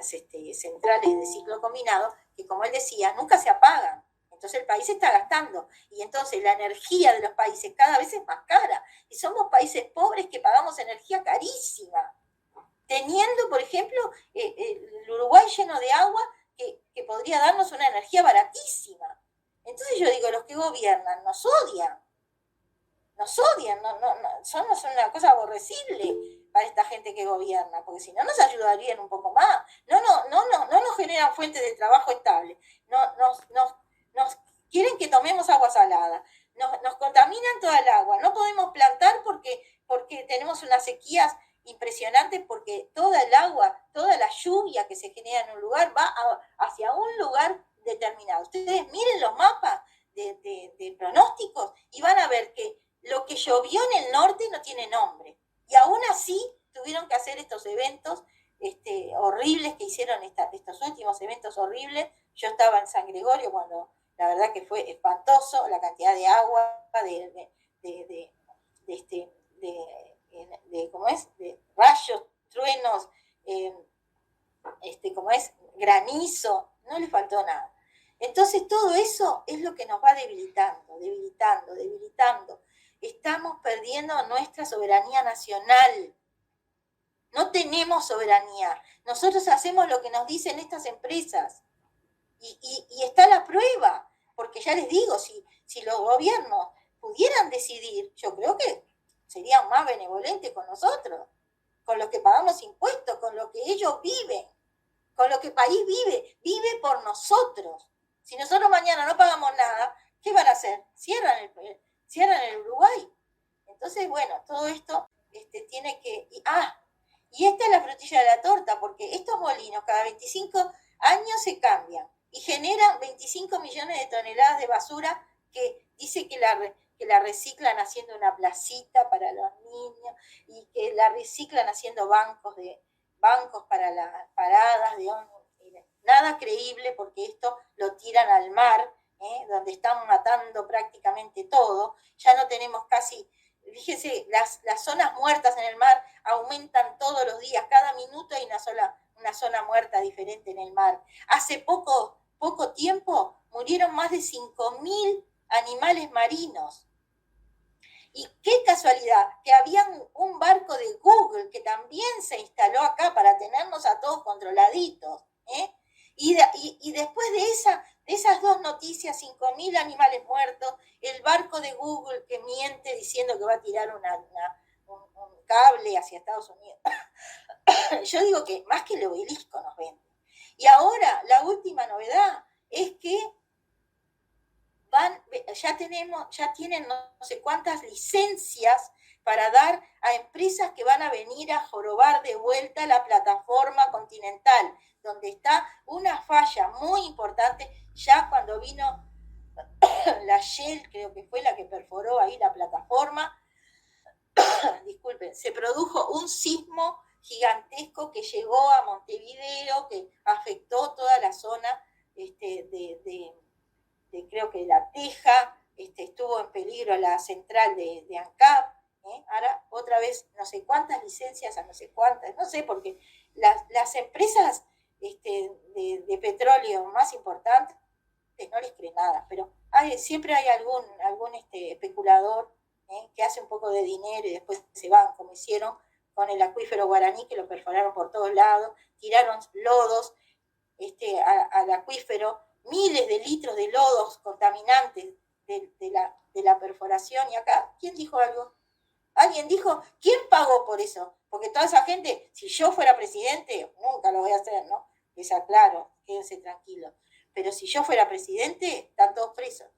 centrales de ciclo combinado, que como él decía, nunca se apagan. Entonces el país está gastando y entonces la energía de los países cada vez es más cara y somos países pobres que pagamos energía carísima, teniendo, por ejemplo, el Uruguay lleno de agua que podría darnos una energía baratísima. Entonces yo digo, los que gobiernan nos odian, son una cosa aborrecible para esta gente que gobierna, porque si no nos ayudarían un poco más, no nos generan fuentes de trabajo estables, nos quieren que tomemos agua salada, nos contaminan toda el agua, no podemos plantar porque tenemos unas sequías impresionantes, porque toda el agua, toda la lluvia que se genera en un lugar va hacia un lugar determinado. Ustedes miren los mapas de pronósticos y van a ver que lo que llovió en el norte no tiene nombre, y aún así tuvieron que hacer estos eventos horribles que hicieron, estos últimos eventos horribles. Yo estaba en San Gregorio cuando la verdad que fue espantoso la cantidad de agua, ¿cómo es? De rayos, truenos, ¿cómo es? Granizo, no le faltó nada. Entonces todo eso es lo que nos va debilitando. Estamos perdiendo nuestra soberanía nacional. No tenemos soberanía. Nosotros hacemos lo que nos dicen estas empresas. Y está la prueba, porque ya les digo, si los gobiernos pudieran decidir, yo creo que serían más benevolentes con nosotros, con los que pagamos impuestos, con lo que ellos viven, con lo que el país vive por nosotros. Si nosotros mañana no pagamos nada, ¿qué van a hacer? Cierran el Uruguay. Entonces, bueno, todo esto tiene que... Y esta es la frutilla de la torta, porque estos molinos cada 25 años se cambian y generan 25 millones de toneladas de basura que dice que la reciclan haciendo una placita para los niños y que la reciclan haciendo bancos para las paradas de ómnibus. Nada creíble, porque esto lo tiran al mar, donde están matando prácticamente todo. Ya no tenemos casi... Fíjese, las zonas muertas en el mar aumentan todos los días, cada minuto hay una zona muerta diferente en el mar. Hace poco tiempo murieron más de 5.000 animales marinos. Y qué casualidad, que había un barco de Google que también se instaló acá para tenernos a todos controladitos. Y después de esas dos noticias, 5.000 animales muertos, el barco de Google que miente diciendo que va a tirar un cable hacia Estados Unidos. Yo digo que más que el obelisco nos vende. Y ahora la última novedad es que ya tienen no sé cuántas licencias para dar a empresas que van a venir a jorobar de vuelta la plataforma continental, donde está una falla muy importante. Ya cuando vino la Shell, creo que fue la que perforó ahí la plataforma, disculpen, se produjo un sismo gigantesco que llegó a Montevideo, que afectó toda la zona creo que La Teja, estuvo en peligro la central de ANCAP, ahora otra vez no sé cuántas licencias a no sé cuántas, no sé, porque las empresas de petróleo más importantes no les creen nada, pero siempre hay algún especulador que hace un poco de dinero y después se van, como hicieron con el acuífero Guaraní, que lo perforaron por todos lados, tiraron lodos al acuífero, miles de litros de lodos contaminantes de la perforación, y acá, ¿quién dijo algo? ¿Alguien dijo? ¿Quién pagó por eso? Porque toda esa gente, si yo fuera presidente, nunca lo voy a hacer, ¿no? Les aclaro, quédense tranquilos. Pero si yo fuera presidente, están todos presos.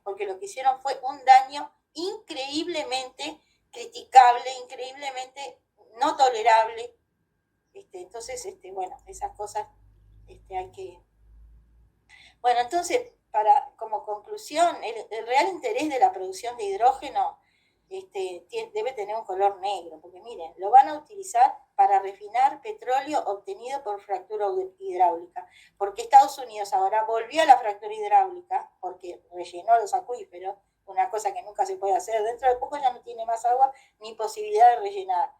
Porque lo que hicieron fue un daño increíblemente criticable, increíblemente no tolerable. Entonces, bueno, esas cosas hay que... Bueno, entonces, como conclusión, el real interés de la producción de hidrógeno debe tener un color negro, porque miren, lo van a utilizar para refinar petróleo obtenido por fractura hidráulica, porque Estados Unidos ahora volvió a la fractura hidráulica, porque rellenó los acuíferos, una cosa que nunca se puede hacer, dentro de poco ya no tiene más agua ni posibilidad de rellenar.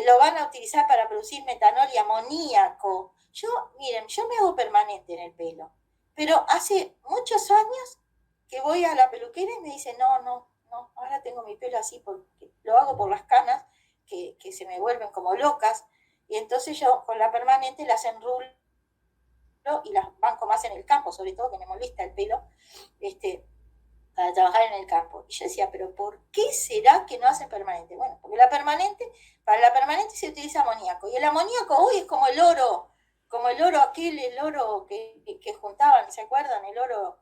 Lo van a utilizar para producir metanol y amoníaco. Miren, yo me hago permanente en el pelo, pero hace muchos años que voy a la peluquera y me dice, no, ahora tengo mi pelo así porque lo hago por las canas que se me vuelven como locas, y entonces yo con la permanente las enrulo y las banco más en el campo, sobre todo que me molesta el pelo, para trabajar en el campo. Y yo decía, pero ¿por qué será que no hacen permanente? Bueno, porque para la permanente se utiliza amoníaco, y el amoníaco hoy es como el oro aquel, el oro que juntaban, ¿se acuerdan? El oro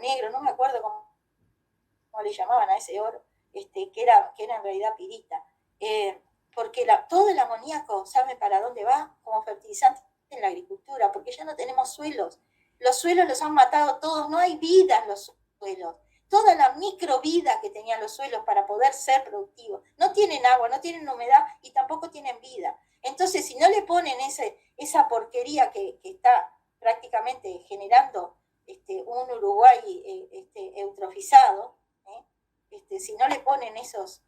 negro, no me acuerdo cómo le llamaban a ese oro, que era en realidad pirita. Porque todo el amoníaco, ¿saben para dónde va? Como fertilizante en la agricultura, porque ya no tenemos suelos. Los suelos los han matado todos, no hay vida en los suelos. Toda la microvida que tenían los suelos para poder ser productivos. No tienen agua, no tienen humedad y tampoco tienen vida. Entonces, si no le ponen esa porquería que está prácticamente generando un Uruguay eutrofizado, si no le ponen esos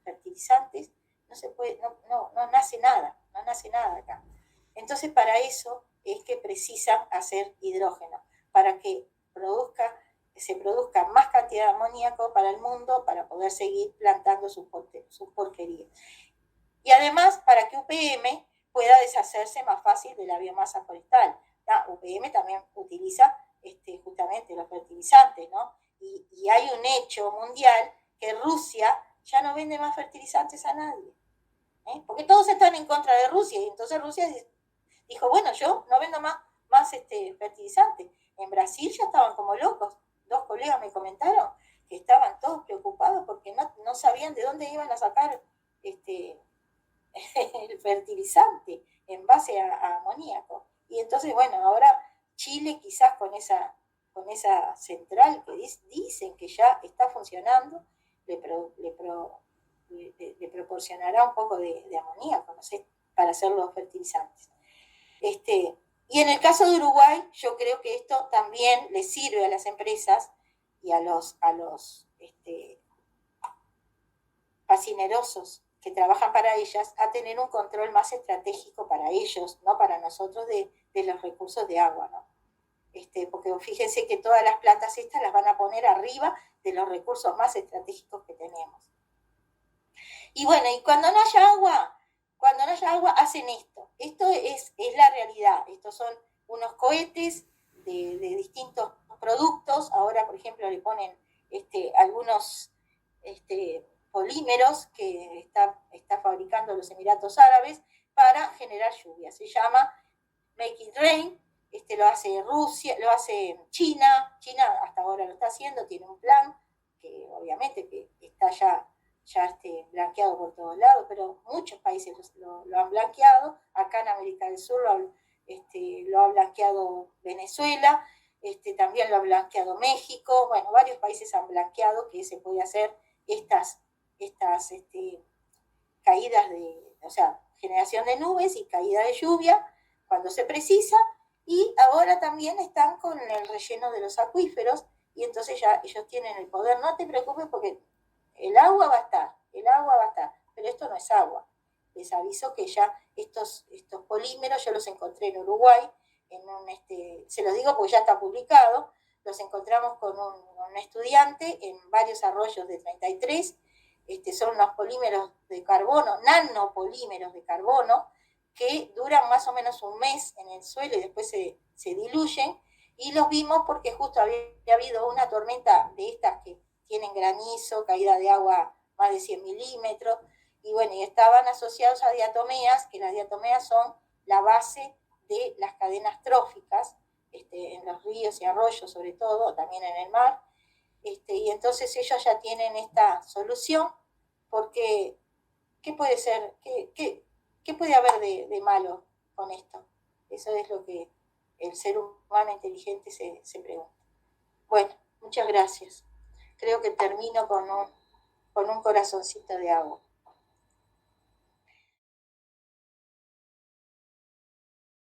fertilizantes, no se puede, no nace nada acá. Entonces, para eso es que precisan hacer hidrógeno, para que se produzca más cantidad de amoníaco para el mundo, para poder seguir plantando sus porquerías. Y además, para que UPM pueda deshacerse más fácil de la biomasa forestal. UPM también utiliza justamente los fertilizantes, ¿no? Y hay un hecho mundial que Rusia ya no vende más fertilizantes a nadie, porque todos están en contra de Rusia, y entonces Rusia dijo, bueno, yo no vendo más fertilizantes. En Brasil ya estaban como locos. 2 colegas me comentaron que estaban todos preocupados porque no sabían de dónde iban a sacar el fertilizante en base a amoníaco. Y entonces, bueno, ahora Chile quizás con esa central que dicen que ya está funcionando, le proporcionará un poco de amoníaco, no sé, para hacer los fertilizantes. Y en el caso de Uruguay, yo creo que esto también le sirve a las empresas y a los facinerosos que trabajan para ellas a tener un control más estratégico para ellos, no para nosotros, de los recursos de agua, ¿no? Porque fíjense que todas las plantas estas las van a poner arriba de los recursos más estratégicos que tenemos. Y bueno, y cuando no haya agua hacen esto. Esto es la realidad. Estos son unos cohetes de distintos productos. Ahora, por ejemplo, le ponen algunos polímeros que está fabricando los Emiratos Árabes para generar lluvia. Se llama Make It Rain. Lo hace Rusia, lo hace China. China hasta ahora lo está haciendo, tiene un plan que obviamente que está ya blanqueado por todos lados, pero muchos países lo han blanqueado. Acá en América del Sur lo ha blanqueado Venezuela, también lo ha blanqueado México. Bueno, varios países han blanqueado que se puede hacer estas caídas o sea, generación de nubes y caída de lluvia cuando se precisa, Y ahora también están con el relleno de los acuíferos y entonces ya ellos tienen el poder. No te preocupes porque el agua va a estar, pero esto no es agua. Les aviso que ya estos polímeros yo los encontré en Uruguay, se los digo porque ya está publicado, los encontramos con un estudiante en varios arroyos de 33, son unos polímeros de carbono, nanopolímeros de carbono, que duran más o menos un mes en el suelo y después se diluyen, y los vimos porque justo había habido una tormenta de estas que tienen granizo, caída de agua más de 100 milímetros, y bueno, y estaban asociados a diatomeas, que las diatomeas son la base de las cadenas tróficas, en los ríos y arroyos sobre todo, también en el mar, y entonces ellos ya tienen esta solución, porque ¿qué puede ser? ¿Qué puede haber de malo con esto? Eso es lo que el ser humano inteligente se pregunta. Bueno, muchas gracias. Creo que termino con un corazoncito de agua.